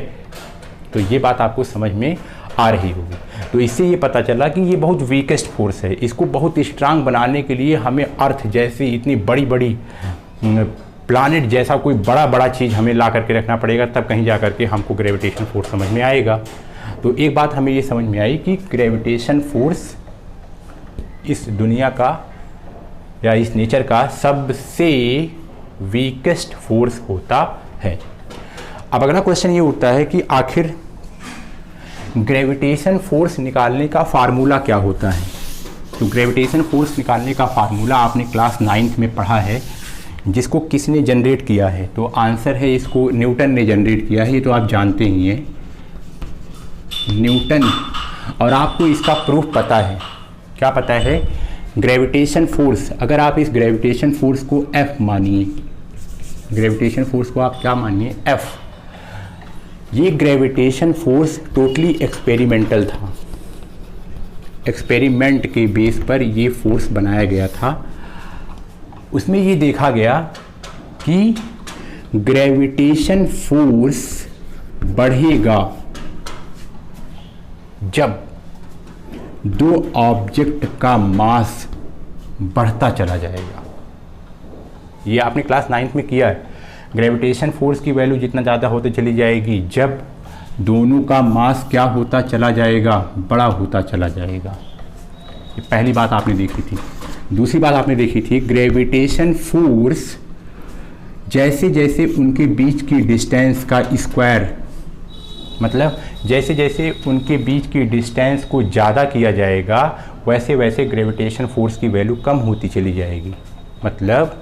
तो ये बात आपको समझ में आ रही होगी। तो इससे ये पता चला कि ये बहुत वीकेस्ट फोर्स है। इसको बहुत स्ट्रांग बनाने के लिए हमें अर्थ जैसी इतनी बड़ी बड़ी प्लानिट जैसा कोई बड़ा बड़ा चीज़ हमें ला करके रखना पड़ेगा, तब कहीं जा करके हमको ग्रेविटेशन फोर्स समझ में आएगा। तो एक बात हमें ये समझ में आई कि ग्रेविटेशन फोर्स इस दुनिया का या इस नेचर का सबसे वीकेस्ट फोर्स होता है। अब अगला क्वेश्चन ये उठता है कि आखिर ग्रेविटेशन फोर्स निकालने का फार्मूला क्या होता है। तो ग्रेविटेशन फोर्स निकालने का फार्मूला आपने क्लास 9th में पढ़ा है, जिसको किसने जनरेट किया है? तो आंसर है इसको न्यूटन ने जनरेट किया है। ये तो आप जानते ही हैं, न्यूटन। और आपको इसका प्रूफ पता है। क्या पता है? ग्रेविटेशन फोर्स, अगर आप इस ग्रेविटेशन फोर्स को F मानिए, ग्रेविटेशन फोर्स को आप क्या मानिए? F। ये ग्रेविटेशन फोर्स टोटली एक्सपेरिमेंटल था, एक्सपेरिमेंट के बेस पर ये फोर्स बनाया गया था। उसमें ये देखा गया कि ग्रेविटेशन फोर्स बढ़ेगा जब 2 ऑब्जेक्ट का मास बढ़ता चला जाएगा। ये आपने क्लास 9th में किया है। ग्रेविटेशन फोर्स की वैल्यू जितना ज़्यादा होते चली जाएगी जब दोनों का मास क्या होता चला जाएगा, बड़ा होता चला जाएगा। ये पहली बात आपने देखी थी। दूसरी बात आपने देखी थी ग्रेविटेशन फोर्स जैसे जैसे उनके बीच की डिस्टेंस का स्क्वायर, मतलब जैसे जैसे उनके बीच की डिस्टेंस को ज़्यादा किया जाएगा वैसे वैसे ग्रेविटेशन फोर्स की वैल्यू कम होती चली जाएगी। मतलब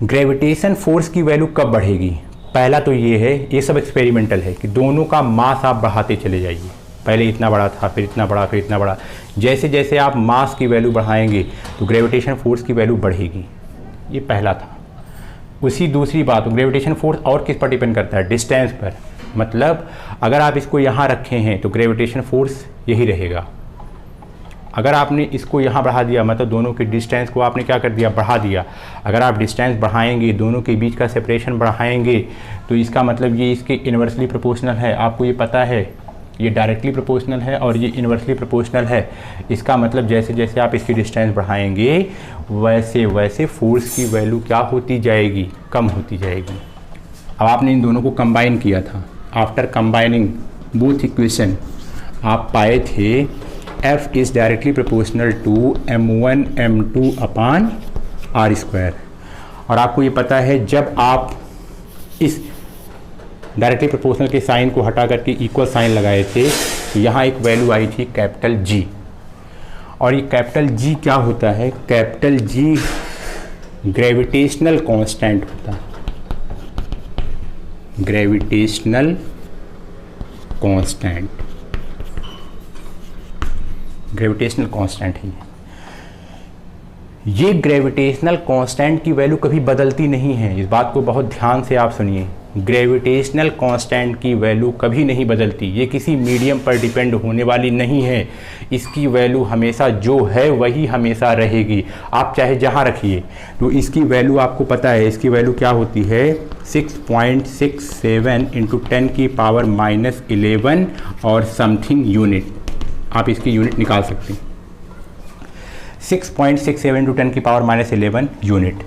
ग्रेविटेशन फोर्स की वैल्यू कब बढ़ेगी, पहला तो ये है, ये सब एक्सपेरिमेंटल है कि दोनों का मास आप बढ़ाते चले जाइए। पहले इतना बड़ा था, फिर इतना बड़ा, फिर इतना बड़ा। जैसे जैसे आप मास की वैल्यू बढ़ाएंगे तो ग्रेविटेशन फोर्स की वैल्यू बढ़ेगी। ये पहला था। उसी दूसरी बात, ग्रेविटेशन फोर्स और किस पर डिपेंड करता है, डिस्टेंस पर। मतलब अगर आप इसको यहाँ रखे हैं तो ग्रेविटेशन फोर्स यही रहेगा। अगर आपने इसको यहाँ बढ़ा दिया, मतलब दोनों के डिस्टेंस को आपने क्या कर दिया, बढ़ा दिया। अगर आप डिस्टेंस बढ़ाएंगे, दोनों के बीच का सेपरेशन बढ़ाएंगे, तो इसका मतलब ये इसके इन्वर्सली प्रोपोर्शनल है। आपको ये पता है, ये डायरेक्टली प्रोपोर्शनल है और ये इन्वर्सली प्रोपोर्शनल है। इसका मतलब जैसे जैसे आप इसकी डिस्टेंस बढ़ाएंगे वैसे वैसे फोर्स की वैल्यू क्या होती जाएगी, कम होती जाएगी। अब आपने इन दोनों को कंबाइन किया था। आफ्टर कंबाइनिंग बोथ इक्वेशन आप पाए थे F is directly proportional to m1 m2 upon r square. और आपको ये पता है जब आप इस डायरेक्टली प्रोपोर्शनल के साइन को हटा करके इक्वल साइन लगाए थे तो यहाँ एक वैल्यू आई थी कैपिटल G। और ये कैपिटल G क्या होता है, कैपिटल G ग्रेविटेशनल कांस्टेंट होता है। ग्रेविटेशनल कांस्टेंट, ग्रेविटेशनल कांस्टेंट है ये। ग्रेविटेशनल कांस्टेंट की वैल्यू कभी बदलती नहीं है। इस बात को बहुत ध्यान से आप सुनिए। ग्रेविटेशनल कांस्टेंट की वैल्यू कभी नहीं बदलती। ये किसी मीडियम पर डिपेंड होने वाली नहीं है। इसकी वैल्यू हमेशा जो है वही हमेशा रहेगी। आप चाहे जहाँ रखिए तो इसकी वैल्यू आपको पता है, इसकी वैल्यू क्या होती है 6.67 इंटू 10 की पावर -11 और समथिंग यूनिट। आप इसकी यूनिट निकाल सकते हैं। 6.67 इंटू 10 की पावर -11 यूनिट,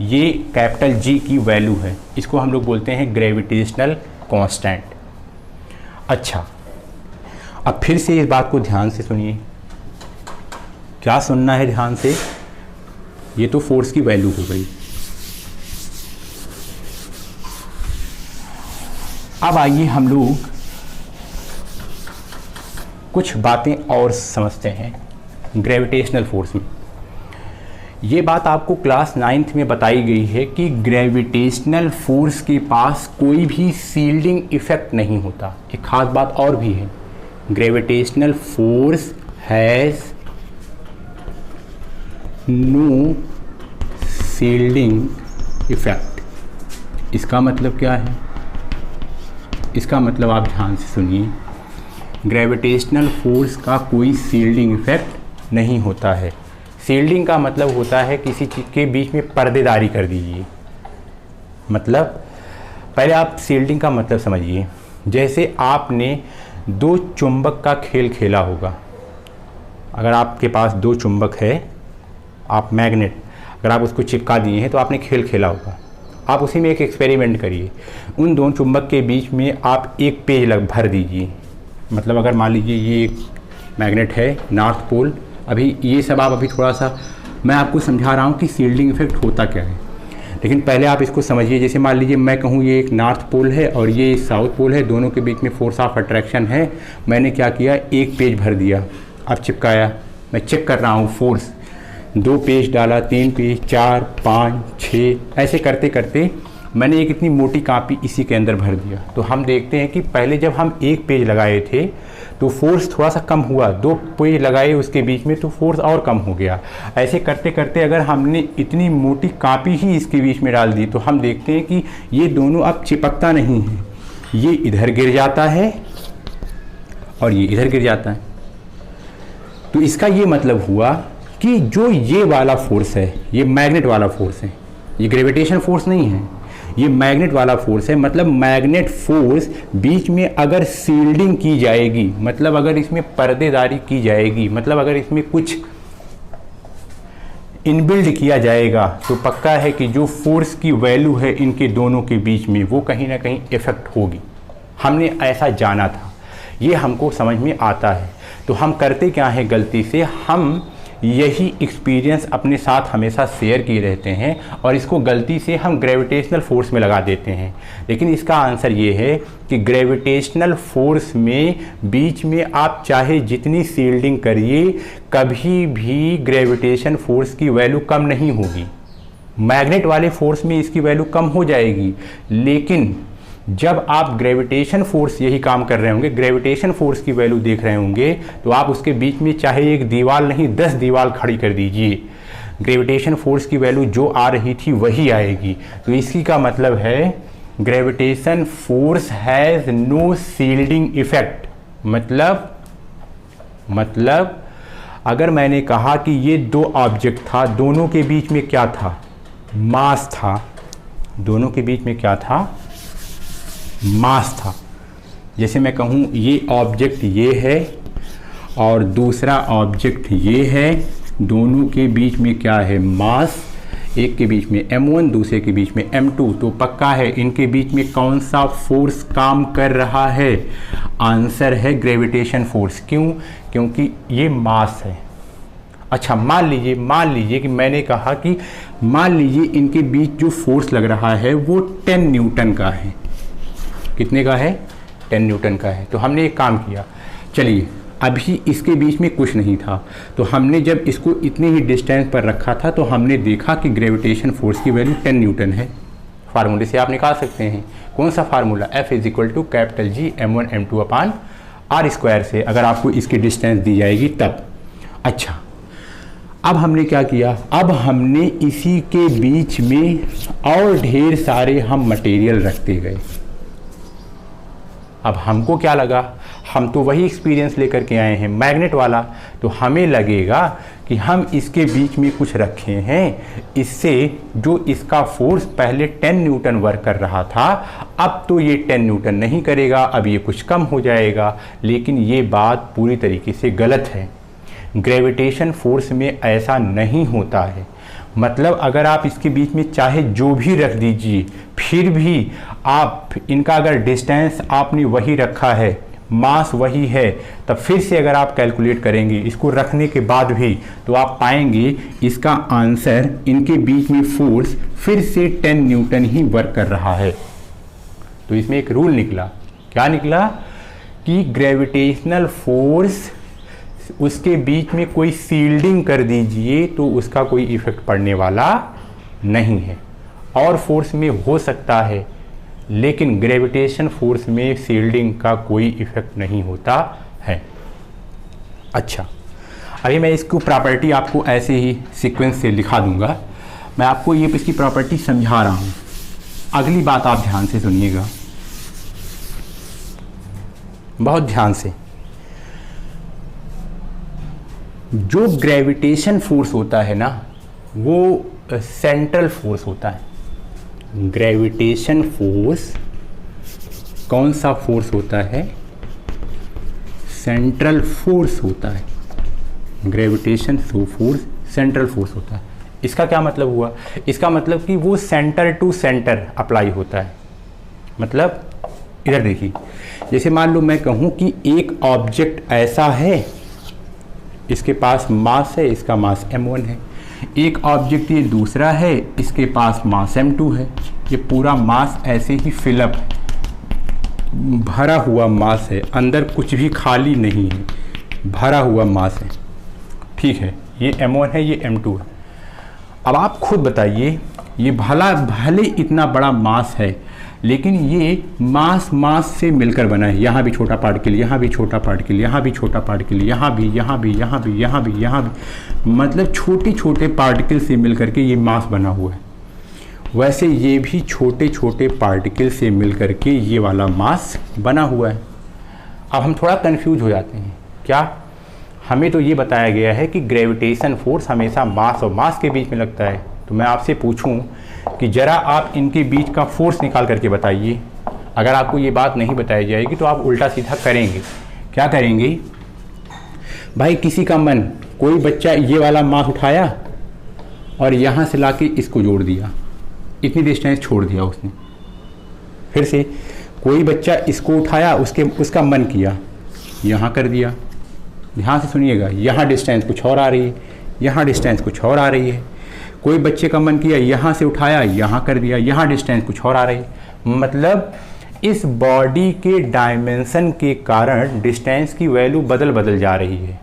ये कैपिटल G की वैल्यू है। इसको हम लोग बोलते हैं ग्रेविटेशनल कांस्टेंट। अच्छा, अब फिर से इस बात को ध्यान से सुनिए। क्या सुनना है ध्यान से, ये तो फोर्स की वैल्यू हो गई। अब आइए हम लोग कुछ बातें और समझते हैं ग्रेविटेशनल फोर्स में। ये बात आपको क्लास 9th में बताई गई है कि ग्रेविटेशनल फोर्स के पास कोई भी शील्डिंग इफेक्ट नहीं होता। एक खास बात और भी है, gravitational force has no shielding effect. इसका मतलब क्या है, इसका मतलब आप ध्यान से सुनिए, ग्रेविटेशनल फोर्स का कोई शील्डिंग इफेक्ट नहीं होता है। शील्डिंग का मतलब होता है किसी चीज़ के बीच में पर्देदारी कर दीजिए। मतलब पहले आप शील्डिंग का मतलब समझिए। जैसे आपने दो चुंबक का खेल खेला होगा। अगर आपके पास दो चुंबक है, आप मैग्नेट, अगर आप उसको चिपका दिए हैं तो आपने खेल खेला होगा। आप उसी में एक एक्सपेरिमेंट करिए। उन दोनों चुंबक के बीच में आप एक पेज भर दीजिए। मतलब अगर मान लीजिए ये एक मैग्नेट है, नॉर्थ पोल। अभी ये सब आप अभी थोड़ा सा मैं आपको समझा रहा हूँ कि शील्डिंग इफेक्ट होता क्या है, लेकिन पहले आप इसको समझिए। जैसे मान लीजिए मैं कहूँ ये एक नॉर्थ पोल है और ये साउथ पोल है, दोनों के बीच में फोर्स ऑफ अट्रैक्शन है। मैंने क्या किया, एक पेज भर दिया, अब चिपकाया। मैं चेक कर रहा हूँ फोर्स, 2 पेज डाला, 3 पेज, 4, 5, 6, ऐसे करते करते मैंने एक इतनी मोटी कापी इसी के अंदर भर दिया। तो हम देखते हैं कि पहले जब हम एक पेज लगाए थे तो फोर्स थोड़ा सा कम हुआ, 2 पेज लगाए उसके बीच में तो फोर्स और कम हो गया। ऐसे करते करते अगर हमने इतनी मोटी कापी ही इसके बीच में डाल दी तो हम देखते हैं कि ये दोनों अब चिपकता नहीं है। ये इधर गिर जाता है और ये इधर गिर जाता है। तो इसका ये मतलब हुआ कि जो ये वाला फोर्स है, ये मैग्नेट वाला फोर्स है, ये ग्रेविटेशन फोर्स नहीं है, ये मैग्नेट वाला फोर्स है। मतलब मैग्नेट फोर्स बीच में अगर शील्डिंग की जाएगी, मतलब अगर इसमें पर्देदारी की जाएगी, मतलब अगर इसमें कुछ इनबिल्ड किया जाएगा तो पक्का है कि जो फोर्स की वैल्यू है इनके दोनों के बीच में वो कहीं ना कहीं इफेक्ट होगी। हमने ऐसा जाना था, ये हमको समझ में आता है। तो हम करते क्या है गलती से, हम यही एक्सपीरियंस अपने साथ हमेशा शेयर किए रहते हैं और इसको गलती से हम ग्रेविटेशनल फोर्स में लगा देते हैं। लेकिन इसका आंसर ये है कि ग्रेविटेशनल फोर्स में बीच में आप चाहे जितनी शील्डिंग करिए, कभी भी ग्रेविटेशन फोर्स की वैल्यू कम नहीं होगी। मैग्नेट वाले फोर्स में इसकी वैल्यू कम हो जाएगी, लेकिन जब आप ग्रेविटेशन फोर्स यही काम कर रहे होंगे, ग्रेविटेशन फोर्स की वैल्यू देख रहे होंगे, तो आप उसके बीच में चाहे एक दीवार नहीं 10 दीवार खड़ी कर दीजिए, ग्रेविटेशन फोर्स की वैल्यू जो आ रही थी वही आएगी। तो इसी का मतलब है gravitation force has no shielding effect. मतलब अगर मैंने कहा कि ये दो ऑब्जेक्ट था, दोनों के बीच में क्या था, मास था, दोनों के बीच में क्या था, मास था। जैसे मैं कहूँ ये ऑब्जेक्ट ये है और दूसरा ऑब्जेक्ट ये है, दोनों के बीच में क्या है, मास। एक के बीच में m1, दूसरे के बीच में m2, तो पक्का है इनके बीच में कौन सा फोर्स काम कर रहा है, आंसर है ग्रेविटेशन फोर्स। क्यों? क्योंकि ये मास है। अच्छा मान लीजिए कि मैंने कहा कि मान लीजिए इनके बीच जो फोर्स लग रहा है वो 10 न्यूटन का है। कितने का है? 10 न्यूटन का है। तो हमने एक काम किया, चलिए अभी इसके बीच में कुछ नहीं था, तो हमने जब इसको इतने ही डिस्टेंस पर रखा था तो हमने देखा कि ग्रेविटेशन फोर्स की वैल्यू 10 न्यूटन है। फार्मूले से आप निकाल सकते हैं। कौन सा formula? F = G m1 m2 r² से, अगर आपको इसकी डिस्टेंस दी जाएगी तब। अच्छा अब हमने क्या किया, अब हमने इसी के बीच में और ढेर सारे हम मटेरियल रखते गए। अब हमको क्या लगा, हम तो वही एक्सपीरियंस लेकर के आए हैं मैग्नेट वाला, तो हमें लगेगा कि हम इसके बीच में कुछ रखे हैं, इससे जो इसका फोर्स पहले 10 न्यूटन वर्क कर रहा था अब तो ये 10 न्यूटन नहीं करेगा, अब ये कुछ कम हो जाएगा। लेकिन ये बात पूरी तरीके से गलत है। ग्रेविटेशन फोर्स में ऐसा नहीं होता है। मतलब अगर आप इसके बीच में चाहे जो भी रख दीजिए, फिर भी आप इनका अगर डिस्टेंस आपने वही रखा है, मास वही है, तब फिर से अगर आप कैलकुलेट करेंगे इसको रखने के बाद भी, तो आप पाएंगे इसका आंसर, इनके बीच में फोर्स फिर से 10 न्यूटन ही वर्क कर रहा है। तो इसमें एक रूल निकला। क्या निकला? कि ग्रेविटेशनल फोर्स उसके बीच में कोई शील्डिंग कर दीजिए तो उसका कोई इफेक्ट पड़ने वाला नहीं है। और फोर्स में हो सकता है, लेकिन ग्रेविटेशन फोर्स में शील्डिंग का कोई इफेक्ट नहीं होता है। अच्छा अभी मैं इसको प्रॉपर्टी आपको ऐसे ही सीक्वेंस से लिखा दूंगा। मैं आपको ये इसकी प्रॉपर्टी समझा रहा हूँ। अगली बात आप ध्यान से सुनिएगा, बहुत ध्यान से। जो ग्रेविटेशन फोर्स होता है ना, वो सेंट्रल फोर्स होता है। ग्रेविटेशन फोर्स कौन सा फोर्स होता है? सेंट्रल फोर्स होता है। ग्रेविटेशन फोर्स सेंट्रल फोर्स होता है। इसका क्या मतलब हुआ? इसका मतलब कि वो सेंटर टू सेंटर अप्लाई होता है। मतलब इधर देखिए, जैसे मान लो मैं कहूँ कि एक ऑब्जेक्ट ऐसा है, इसके पास मास है, इसका मास m1 है। एक ऑब्जेक्ट ये दूसरा है, इसके पास मास m2 है। ये पूरा मास ऐसे ही फिलअप है, भरा हुआ मास है, अंदर कुछ भी खाली नहीं है, भरा हुआ मास है। ठीक है, ये m1 है, ये m2 है। अब आप खुद बताइए, ये भले इतना बड़ा मास है, लेकिन ये मास से मिलकर बना है। यहाँ भी छोटा पार्टिकल, यहाँ भी छोटा पार्टिकल, यहाँ भी छोटा पार्टिकल, यहाँ भी, यहाँ भी, यहाँ भी, यहाँ भी, यहाँ भी, मतलब छोटे छोटे पार्टिकल से मिलकर के ये मास बना हुआ है। वैसे ये भी छोटे छोटे पार्टिकल से मिलकर के ये वाला मास बना हुआ है। अब हम थोड़ा कंफ्यूज हो जाते हैं। क्या? हमें तो ये बताया गया है कि ग्रेविटेशन फोर्स हमेशा मास और मास के बीच में लगता है। तो मैं आपसे पूछूं कि ज़रा आप इनके बीच का फोर्स निकाल करके बताइए। अगर आपको ये बात नहीं बताई जाएगी तो आप उल्टा सीधा करेंगे। क्या करेंगे भाई? किसी का मन, कोई बच्चा ये वाला मास उठाया और यहाँ से लाके इसको जोड़ दिया, इतनी डिस्टेंस छोड़ दिया उसने। फिर से कोई बच्चा इसको उठाया, उसका मन किया यहाँ कर दिया। ध्यान से सुनिएगा, यहाँ डिस्टेंस कुछ और आ रही है, यहाँ डिस्टेंस कुछ और आ रही है। कोई बच्चे का मन किया यहाँ से उठाया, यहाँ कर दिया, यहाँ डिस्टेंस कुछ और आ रही है। मतलब इस बॉडी के डायमेंशन के कारण डिस्टेंस की वैल्यू बदल बदल जा रही है।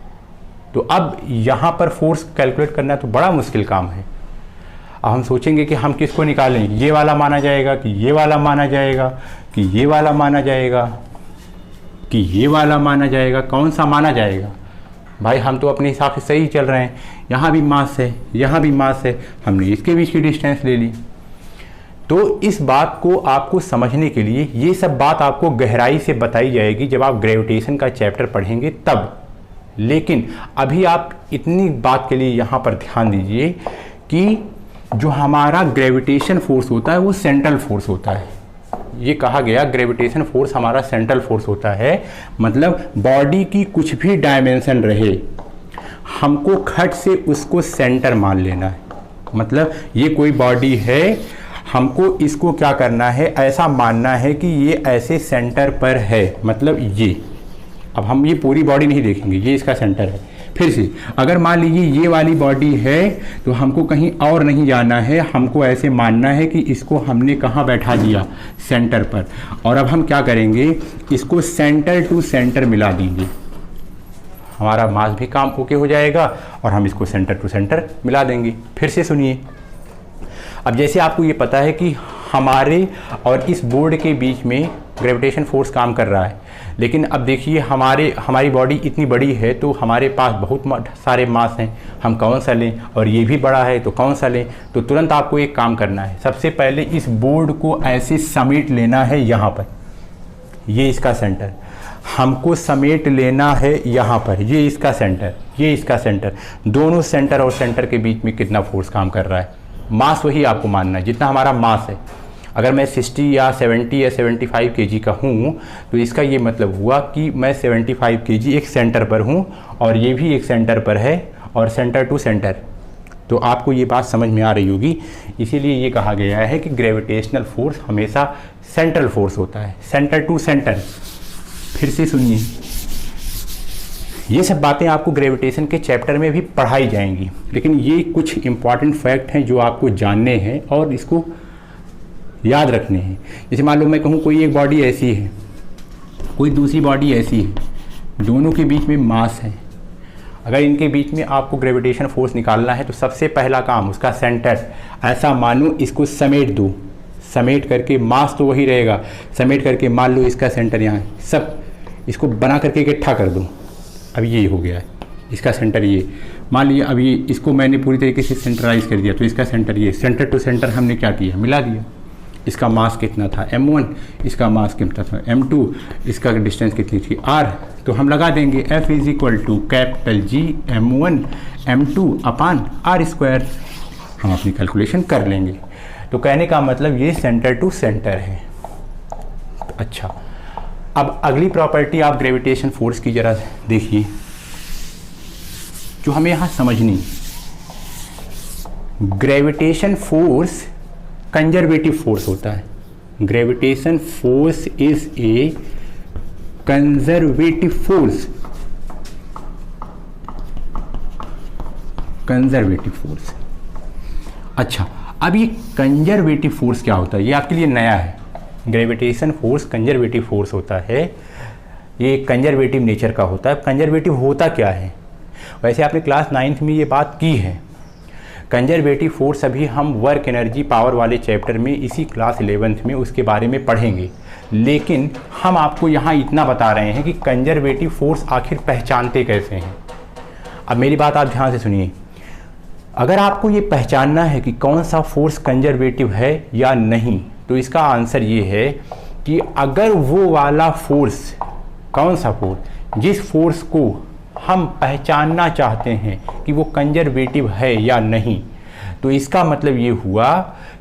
तो अब यहाँ पर फोर्स कैलकुलेट करना तो बड़ा मुश्किल काम है। अब हम सोचेंगे कि हम किसको निकालें, ये वाला माना जाएगा कि ये वाला माना जाएगा कि ये वाला माना जाएगा कि ये वाला माना जाएगा, कौन सा माना जाएगा? भाई हम तो अपने हिसाब से सही चल रहे हैं, यहाँ भी मास है, यहाँ भी मास है, हमने इसके बीच की डिस्टेंस ले ली। तो इस बात को आपको समझने के लिए ये सब बात आपको गहराई से बताई जाएगी जब आप ग्रेविटेशन का चैप्टर पढ़ेंगे तब। लेकिन अभी आप इतनी बात के लिए यहाँ पर ध्यान दीजिए कि जो हमारा ग्रेविटेशन फोर्स होता है वो सेंट्रल फोर्स होता है। ये कहा गया ग्रेविटेशन फोर्स हमारा सेंट्रल फोर्स होता है। मतलब बॉडी की कुछ भी डायमेंशन रहे, हमको खट से उसको सेंटर मान लेना है। मतलब ये कोई बॉडी है, हमको इसको क्या करना है, ऐसा मानना है कि ये ऐसे सेंटर पर है। मतलब ये, अब हम ये पूरी बॉडी नहीं देखेंगे, ये इसका सेंटर है। फिर से अगर मान लीजिए ये वाली बॉडी है तो हमको कहीं और नहीं जाना है, हमको ऐसे मानना है कि इसको हमने कहाँ बैठा दिया, सेंटर पर। और अब हम क्या करेंगे, इसको सेंटर टू सेंटर मिला देंगे, हमारा मास भी काम ओके हो जाएगा और हम इसको सेंटर टू सेंटर मिला देंगे। फिर से सुनिए, अब जैसे आपको ये पता है कि हमारे और इस बोर्ड के बीच में ग्रेविटेशन फोर्स काम कर रहा है, लेकिन अब देखिए हमारी बॉडी इतनी बड़ी है तो हमारे पास बहुत सारे मास हैं, हम कौन सा लें, और ये भी बड़ा है तो कौन सा लें। तो तुरंत आपको एक काम करना है, सबसे पहले इस बोर्ड को ऐसे समेट लेना है यहाँ पर, ये इसका सेंटर, हमको समेट लेना है यहाँ पर, ये इसका सेंटर, ये इसका सेंटर। दोनों सेंटर और सेंटर के बीच में कितना फोर्स काम कर रहा है, मास वही आपको मानना है जितना हमारा मास है। अगर मैं 60 या 70 या 75 kg का हूँ तो इसका ये मतलब हुआ कि मैं 75 kg एक सेंटर पर हूँ और ये भी एक सेंटर पर है और सेंटर टू सेंटर। तो आपको ये बात समझ में आ रही होगी। इसीलिए ये कहा गया है कि ग्रेविटेशनल फोर्स हमेशा सेंट्रल फोर्स होता है, सेंटर टू सेंटर। फिर से सुनिए, ये सब बातें आपको ग्रेविटेशन के चैप्टर में भी पढ़ाई जाएंगी, लेकिन ये कुछ इंपॉर्टेंट फैक्ट हैं जो आपको जानने हैं और इसको याद रखने हैं। जैसे मान लो मैं कहूँ कोई एक बॉडी ऐसी है, कोई दूसरी बॉडी ऐसी है, दोनों के बीच में मास है। अगर इनके बीच में आपको ग्रेविटेशन फोर्स निकालना है तो सबसे पहला काम उसका सेंटर, ऐसा मानो इसको समेट दो, समेट करके मास तो वही रहेगा, समेट करके मान लो इसका सेंटर यहाँ, सब इसको बना करके इकट्ठा कर दो। अब ये हो गया है इसका सेंटर, ये मान लिया। अब ये इसको मैंने पूरी तरीके से सेंटराइज कर दिया तो इसका सेंटर ये, सेंटर टू सेंटर हमने क्या किया, मिला दिया। इसका मास कितना था m1, इसका मास कितना था m2, इसका डिस्टेंस कितनी थी r। तो हम लगा देंगे F is equal to capital G m1 m2 upon r²। हम अपनी कैलकुलेशन कर लेंगे। तो कहने का मतलब ये सेंटर टू सेंटर है। अच्छा, अब अगली प्रॉपर्टी आप ग्रेविटेशन फोर्स की जरा देखिए जो हमें यहाँ समझनी। ग्रेविटेशन फोर्स कंजर्वेटिव फोर्स होता है। Gravitation force is a conservative force, conservative force. अच्छा, अब ये कंजर्वेटिव फोर्स क्या होता है, ये आपके लिए नया है। ग्रेविटेशन फोर्स कंजर्वेटिव फोर्स होता है, ये कंजर्वेटिव नेचर का होता है। कंजर्वेटिव होता क्या है, वैसे आपने क्लास 9th में ये बात की है। कंजर्वेटिव फोर्स अभी हम वर्क एनर्जी पावर वाले चैप्टर में इसी क्लास 11th में उसके बारे में पढ़ेंगे, लेकिन हम आपको यहाँ इतना बता रहे हैं कि कंजर्वेटिव फोर्स आखिर पहचानते कैसे हैं। अब मेरी बात आप ध्यान से सुनिए, अगर आपको ये पहचानना है कि कौन सा फोर्स कंजर्वेटिव है या नहीं, तो इसका आंसर ये है कि अगर वो वाला फोर्स, कौन सा फोर्स, जिस फोर्स को हम पहचानना चाहते हैं कि वो कंजर्वेटिव है या नहीं, तो इसका मतलब ये हुआ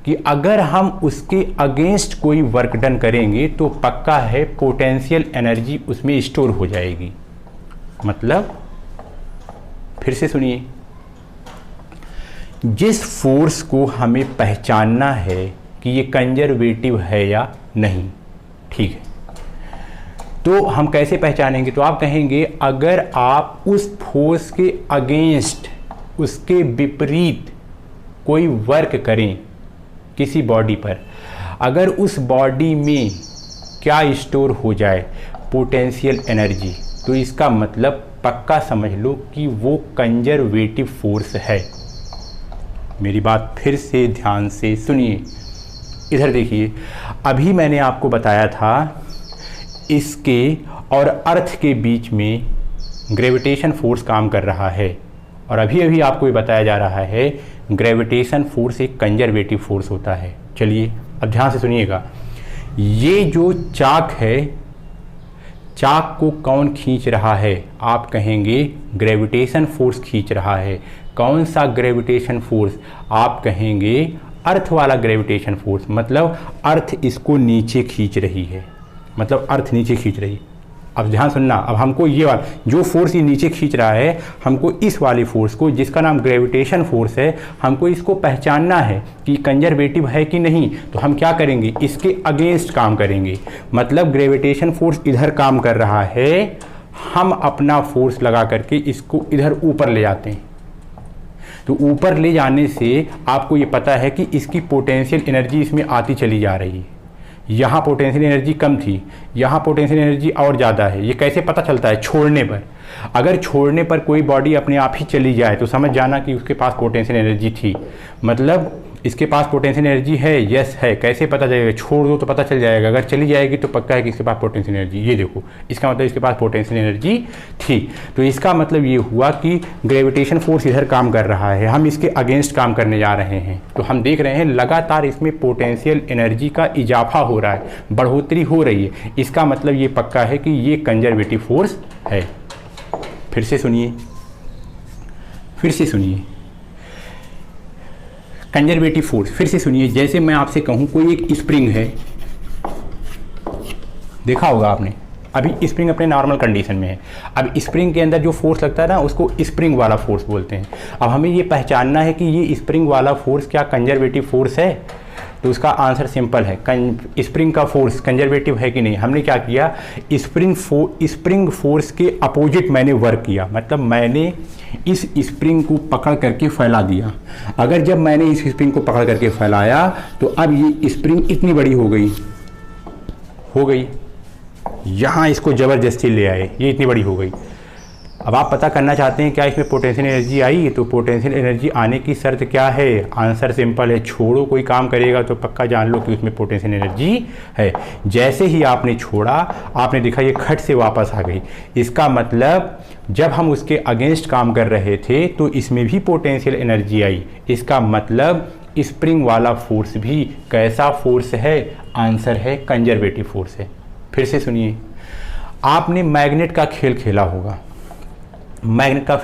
कि अगर हम उसके अगेंस्ट कोई वर्क डन करेंगे तो पक्का है पोटेंशियल एनर्जी उसमें स्टोर हो जाएगी। मतलब फिर से सुनिए, जिस फोर्स को हमें पहचानना है कि ये कंजर्वेटिव है या नहीं, ठीक है, तो हम कैसे पहचानेंगे? तो आप कहेंगे अगर आप उस फोर्स के अगेंस्ट, उसके विपरीत कोई वर्क करें किसी बॉडी पर, अगर उस बॉडी में क्या स्टोर हो जाए, पोटेंशियल एनर्जी, तो इसका मतलब पक्का समझ लो कि वो कंजर्वेटिव फोर्स है। मेरी बात फिर से ध्यान से सुनिए, इधर देखिए, अभी मैंने आपको बताया था इसके और अर्थ के बीच में ग्रेविटेशन फोर्स काम कर रहा है, और अभी अभी आपको ये बताया जा रहा है ग्रेविटेशन फोर्स एक कंजर्वेटिव फोर्स होता है। चलिए अब ध्यान से सुनिएगा, ये जो चाक है, चाक को कौन खींच रहा है? आप कहेंगे ग्रेविटेशन फोर्स खींच रहा है। कौन सा ग्रेविटेशन फोर्स? आप कहेंगे अर्थ वाला ग्रेविटेशन फोर्स, मतलब अर्थ इसको नीचे खींच रही है, मतलब अर्थ नीचे खींच रही। अब ध्यान सुनना, अब हमको ये वाला जो फोर्स ये नीचे खींच रहा है, हमको इस वाले फोर्स को, जिसका नाम ग्रेविटेशन फोर्स है, हमको इसको पहचानना है कि कंजर्वेटिव है कि नहीं। तो हम क्या करेंगे? इसके अगेंस्ट काम करेंगे। मतलब ग्रेविटेशन फोर्स इधर काम कर रहा है, हम अपना फोर्स लगा करके इसको इधर ऊपर ले जाते हैं। तो ऊपर ले जाने से आपको ये पता है कि इसकी पोटेंशियल एनर्जी इसमें आती चली जा रही है। यहाँ पोटेंशियल एनर्जी कम थी, यहाँ पोटेंशियल एनर्जी और ज़्यादा है। ये कैसे पता चलता है? छोड़ने पर। अगर छोड़ने पर कोई बॉडी अपने आप ही चली जाए तो समझ जाना कि उसके पास पोटेंशियल एनर्जी थी, मतलब इसके पास पोटेंशियल एनर्जी है, यस है। कैसे पता चलेगा? छोड़ दो तो पता चल जाएगा। अगर चली जाएगी तो पक्का है कि इसके पास पोटेंशियल एनर्जी, ये देखो, इसका मतलब इसके पास पोटेंशियल एनर्जी थी। तो इसका मतलब ये हुआ कि ग्रेविटेशन फोर्स इधर काम कर रहा है, हम इसके अगेंस्ट काम करने जा रहे हैं। तो हम देख रहे हैं लगातार इसमें पोटेंशियल एनर्जी का इजाफा हो रहा है, बढ़ोतरी हो रही है। इसका मतलब ये पक्का है कि ये कंजर्वेटिव फोर्स है। फिर से सुनिए, फिर से सुनिए, कंजर्वेटिव फोर्स फिर से सुनिए। जैसे मैं आपसे कहूँ कोई एक स्प्रिंग है, देखा होगा आपने, अभी स्प्रिंग अपने नॉर्मल कंडीशन में है। अब स्प्रिंग के अंदर जो फोर्स लगता है ना, उसको स्प्रिंग वाला फोर्स बोलते हैं। अब हमें ये पहचानना है कि ये स्प्रिंग वाला फोर्स क्या कंजर्वेटिव फोर्स है। तो उसका आंसर सिंपल है, स्प्रिंग का फोर्स कंजर्वेटिव है कि नहीं। हमने क्या किया? स्प्रिंग फोर्स के अपोजिट मैंने वर्क किया, मतलब मैंने इस स्प्रिंग को पकड़ करके फैला दिया। अगर जब मैंने इस स्प्रिंग को पकड़ करके फैलाया तो अब ये स्प्रिंग इतनी बड़ी हो गई, यहाँ इसको ज़बरदस्ती ले आए, ये इतनी बड़ी हो गई। अब आप पता करना चाहते हैं क्या इसमें पोटेंशियल एनर्जी आई? तो पोटेंशियल एनर्जी आने की शर्त क्या है? आंसर सिंपल है, छोड़ो। कोई काम करेगा तो पक्का जान लो कि उसमें पोटेंशियल एनर्जी है। जैसे ही आपने छोड़ा, आपने देखा ये खट से वापस आ गई। इसका मतलब जब हम उसके अगेंस्ट काम कर रहे थे तो इसमें भी पोटेंशियल एनर्जी आई। इसका मतलब स्प्रिंग वाला फोर्स भी कैसा फोर्स है? आंसर है कंजर्वेटिव फोर्स है। फिर से सुनिए, आपने मैग्नेट का खेल खेला होगा, मैग्नेट का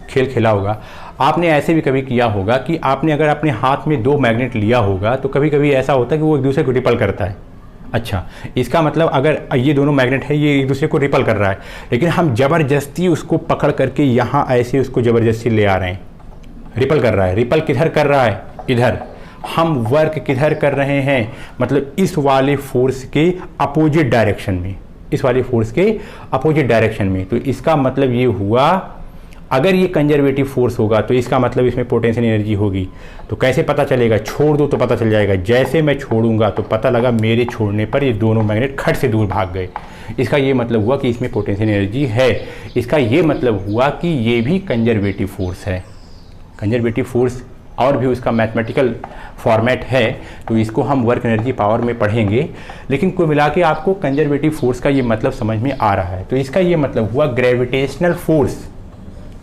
खेल खेला होगा। आपने ऐसे भी कभी किया होगा कि आपने अगर अपने हाथ में दो मैग्नेट लिया होगा तो कभी कभी ऐसा होता है कि वो एक दूसरे को रिपल करता है। अच्छा, इसका मतलब अगर ये दोनों मैग्नेट है, ये एक दूसरे को रिपल कर रहा है, लेकिन हम ज़बरदस्ती उसको पकड़ करके यहाँ ऐसे उसको ज़बरदस्ती ले आ रहे हैं, रिपल कर रहा है। रिपल किधर कर रहा है? इधर। हम वर्क किधर कर रहे हैं? मतलब इस वाले फोर्स के अपोजिट डायरेक्शन में, इस वाले फोर्स के अपोजिट डायरेक्शन में। तो इसका मतलब ये हुआ, अगर ये कंजर्वेटिव फोर्स होगा तो इसका मतलब इसमें पोटेंशियल एनर्जी होगी। तो कैसे पता चलेगा? छोड़ दो तो पता चल जाएगा। जैसे मैं छोड़ूंगा तो पता लगा मेरे छोड़ने पर ये दोनों मैग्नेट खट से दूर भाग गए। इसका ये मतलब हुआ कि इसमें पोटेंशियल एनर्जी है। इसका ये मतलब हुआ कि ये भी कंजर्वेटिव फोर्स है। कंजर्वेटिव फोर्स और भी उसका मैथमेटिकल फॉर्मेट है, तो इसको हम वर्क एनर्जी पावर में पढ़ेंगे, लेकिन कुल मिला के आपको कंजर्वेटिव फोर्स का ये मतलब समझ में आ रहा है। तो इसका ये मतलब हुआ ग्रेविटेशनल फोर्स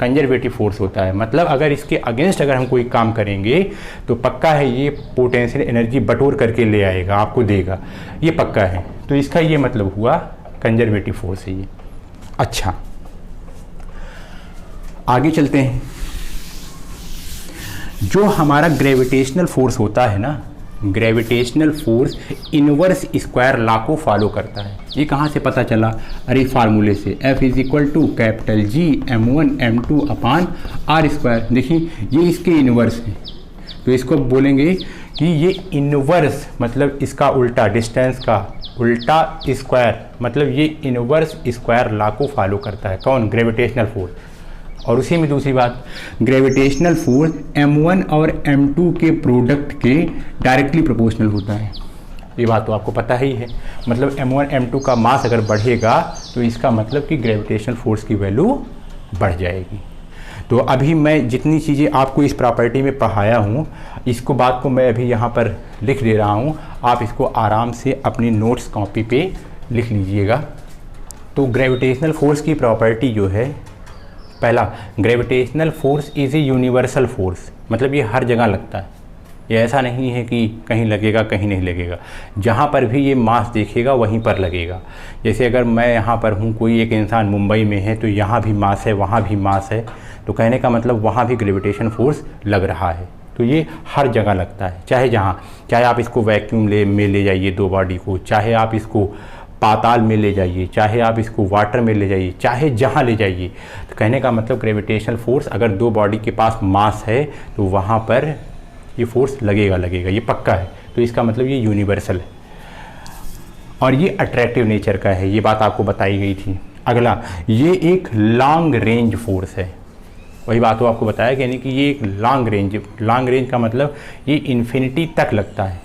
कंजर्वेटिव फोर्स होता है। मतलब अगर इसके अगेंस्ट अगर हम कोई काम करेंगे तो पक्का है ये पोटेंशियल एनर्जी बटोर करके ले आएगा, आपको देगा, ये पक्का है। तो इसका ये मतलब हुआ कंजर्वेटिव फोर्स है ये। अच्छा, आगे चलते हैं। जो हमारा ग्रेविटेशनल फोर्स होता है ना, gravitational force inverse square law को फॉलो करता है। ये कहाँ से पता चला? अरे फार्मूले से, F = capital G m1 m2 upon r square. देखिए ये इसके इनवर्स है, तो इसको बोलेंगे कि ये इनवर्स, मतलब इसका उल्टा, डिस्टेंस का उल्टा स्क्वायर, मतलब ये इनवर्स स्क्वायर लॉ को फॉलो करता है। कौन? Gravitational force. और उसी में दूसरी बात, ग्रेविटेशनल फोर्स m1 और m2 के प्रोडक्ट के डायरेक्टली प्रोपोर्शनल होता है। ये बात तो आपको पता ही है। मतलब m1 m2 का मास अगर बढ़ेगा तो इसका मतलब कि ग्रेविटेशनल फोर्स की वैल्यू बढ़ जाएगी। तो अभी मैं जितनी चीज़ें आपको इस प्रॉपर्टी में पढ़ाया हूँ, इसको बात को मैं अभी यहाँ पर लिख दे रहा हूँ, आप इसको आराम से अपनी नोट्स कॉपी पे लिख लीजिएगा। तो ग्रेविटेशनल फोर्स की प्रॉपर्टी जो है, पहला, gravitational force is a universal force, मतलब ये हर जगह लगता है। ये ऐसा नहीं है कि कहीं लगेगा कहीं नहीं लगेगा, जहाँ पर भी ये मास देखेगा वहीं पर लगेगा। जैसे अगर मैं यहाँ पर हूँ, कोई एक इंसान मुंबई में है, तो यहाँ भी मास है, वहाँ भी मास है, तो कहने का मतलब वहाँ भी ग्रेविटेशन फोर्स लग रहा है। तो ये हर जगह लगता है, चाहे आप इसको वैक्यूम में ले जाइए दो बॉडी को, चाहे आप इसको पाताल में ले जाइए, चाहे आप इसको वाटर में ले जाइए, चाहे जहाँ ले जाइए। तो कहने का मतलब ग्रेविटेशनल फोर्स अगर दो बॉडी के पास मास है तो वहाँ पर ये फोर्स लगेगा, ये पक्का है। तो इसका मतलब ये यूनिवर्सल है और ये अट्रैक्टिव नेचर का है, ये बात आपको बताई गई थी। अगला, ये एक लॉन्ग रेंज फोर्स है, वही बात तो आपको बताया कि यानी कि ये एक लॉन्ग रेंज का मतलब ये इन्फिनिटी तक लगता है,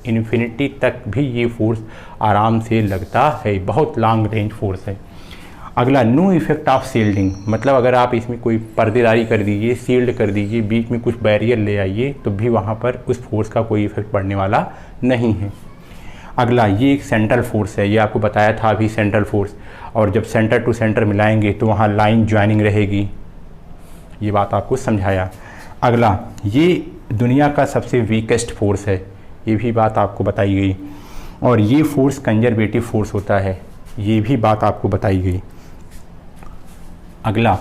इन्फिनिटी तक भी ये फोर्स आराम से लगता है, बहुत लॉन्ग रेंज फोर्स है। अगला, नो इफेक्ट ऑफ शील्डिंग, मतलब अगर आप इसमें कोई पर्देदारी कर दीजिए, शील्ड कर दीजिए, बीच में कुछ बैरियर ले आइए, तो भी वहाँ पर उस फोर्स का कोई इफेक्ट पड़ने वाला नहीं है। अगला, ये एक सेंट्रल फोर्स है, ये आपको बताया था अभी सेंट्रल फोर्स, और जब सेंटर टू सेंटर मिलाएंगे तो वहाँ लाइन ज्वाइनिंग रहेगी, ये बात आपको समझाया। अगला, ये दुनिया का सबसे वीकेस्ट फोर्स है, ये भी बात आपको बताई गई, और ये फोर्स कंजर्वेटिव फोर्स होता है, ये भी बात आपको बताई गई। अगला,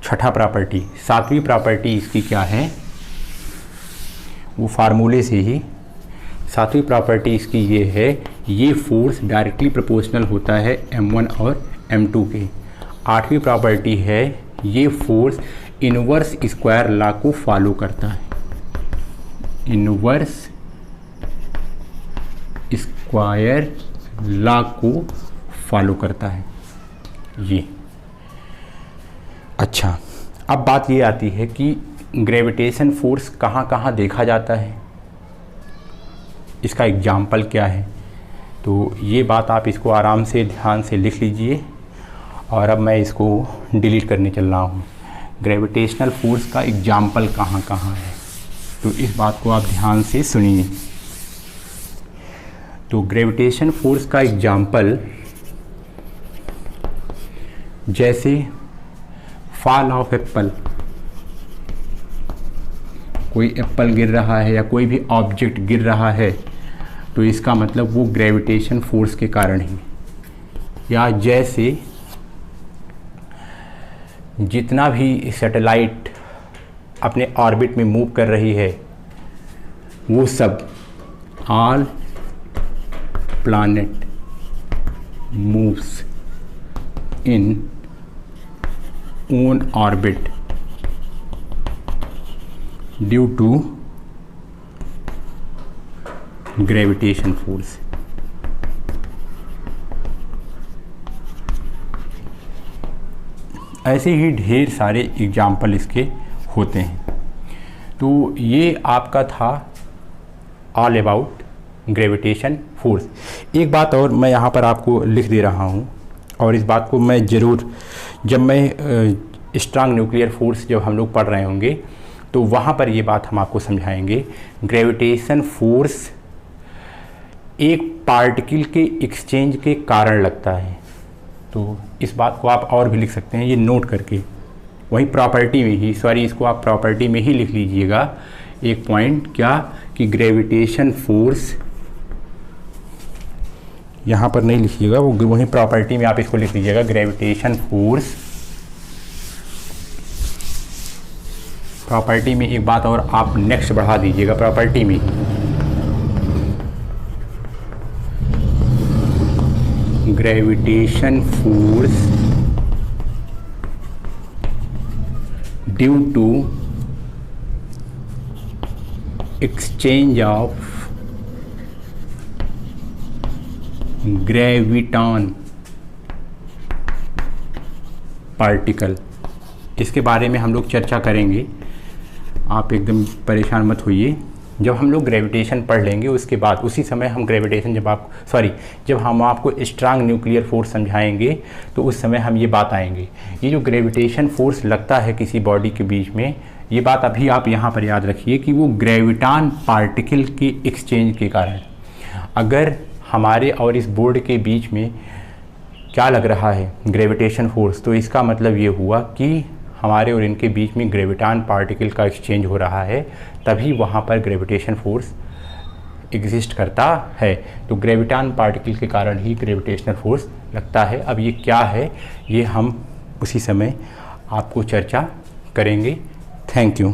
छठा प्रॉपर्टी, सातवीं प्रॉपर्टी इसकी क्या है, वो फार्मूले से ही, सातवीं प्रॉपर्टी इसकी ये है, ये फोर्स डायरेक्टली प्रोपोर्शनल होता है m1 और m2 के। आठवीं प्रॉपर्टी है, ये फोर्स इनवर्स स्क्वायर लॉ को फॉलो करता है, इनवर्स स्क्वायर लॉ को फॉलो करता है ये। अच्छा, अब बात ये आती है कि ग्रेविटेशन फोर्स कहाँ कहाँ देखा जाता है, इसका एग्जाम्पल क्या है। तो ये बात आप इसको आराम से ध्यान से लिख लीजिए, और अब मैं इसको डिलीट करने चल रहा हूँ। ग्रेविटेशनल फोर्स का एग्जाम्पल कहाँ कहाँ है, तो इस बात को आप ध्यान से सुनिए। तो ग्रेविटेशन फोर्स का एग्जाम्पल, जैसे फॉल ऑफ एप्पल, कोई एप्पल गिर रहा है या कोई भी ऑब्जेक्ट गिर रहा है, तो इसका मतलब वो ग्रेविटेशन फोर्स के कारण ही। या जैसे जितना भी सैटेलाइट अपने ऑर्बिट में मूव कर रही है, वो सब, all planet moves in own orbit due to gravitation force. ऐसे ही ढेर सारे एग्जाम्पल इसके होते हैं। तो ये आपका था ऑल अबाउट ग्रेविटेशन फोर्स। एक बात और मैं यहाँ पर आपको लिख दे रहा हूँ, और इस बात को मैं ज़रूर, जब मैं स्ट्रांग न्यूक्लियर फोर्स जब हम लोग पढ़ रहे होंगे तो वहाँ पर ये बात हम आपको समझाएंगे। ग्रेविटेशन फोर्स एक पार्टिकल के एक्सचेंज के कारण लगता है। तो इस बात को आप और भी लिख सकते हैं, ये नोट करके, वही प्रॉपर्टी में ही, सॉरी इसको आप प्रॉपर्टी में ही लिख लीजिएगा एक पॉइंट, क्या कि ग्रेविटेशन फोर्स, यहाँ पर नहीं लिखिएगा, वो वही प्रॉपर्टी में आप इसको लिख लीजिएगा, ग्रेविटेशन फोर्स। प्रॉपर्टी में एक बात और आप नेक्स्ट बढ़ा दीजिएगा प्रॉपर्टी में, gravitation force due to exchange of graviton particle, इसके बारे में हम लोग चर्चा करेंगे। आप एकदम परेशान मत होइए। जब हम लोग ग्रेविटेशन पढ़ लेंगे उसके बाद उसी समय हम ग्रेविटेशन जब हम आपको स्ट्रांग न्यूक्लियर फोर्स समझाएंगे तो उस समय हम ये बात आएंगे। ये जो ग्रेविटेशन फोर्स लगता है किसी बॉडी के बीच में, ये बात अभी आप यहाँ पर याद रखिए कि वो ग्रेविटॉन पार्टिकल के एक्सचेंज के कारण। अगर हमारे और इस बोर्ड के बीच में क्या लग रहा है, ग्रेविटेशन फोर्स, तो इसका मतलब ये हुआ कि हमारे और इनके बीच में ग्रेविटॉन पार्टिकल का एक्सचेंज हो रहा है, तभी वहाँ पर ग्रेविटेशन फोर्स एग्जिस्ट करता है। तो ग्रेविटॉन पार्टिकल के कारण ही ग्रेविटेशनल फोर्स लगता है। अब ये क्या है ये हम उसी समय आपको चर्चा करेंगे। Thank you.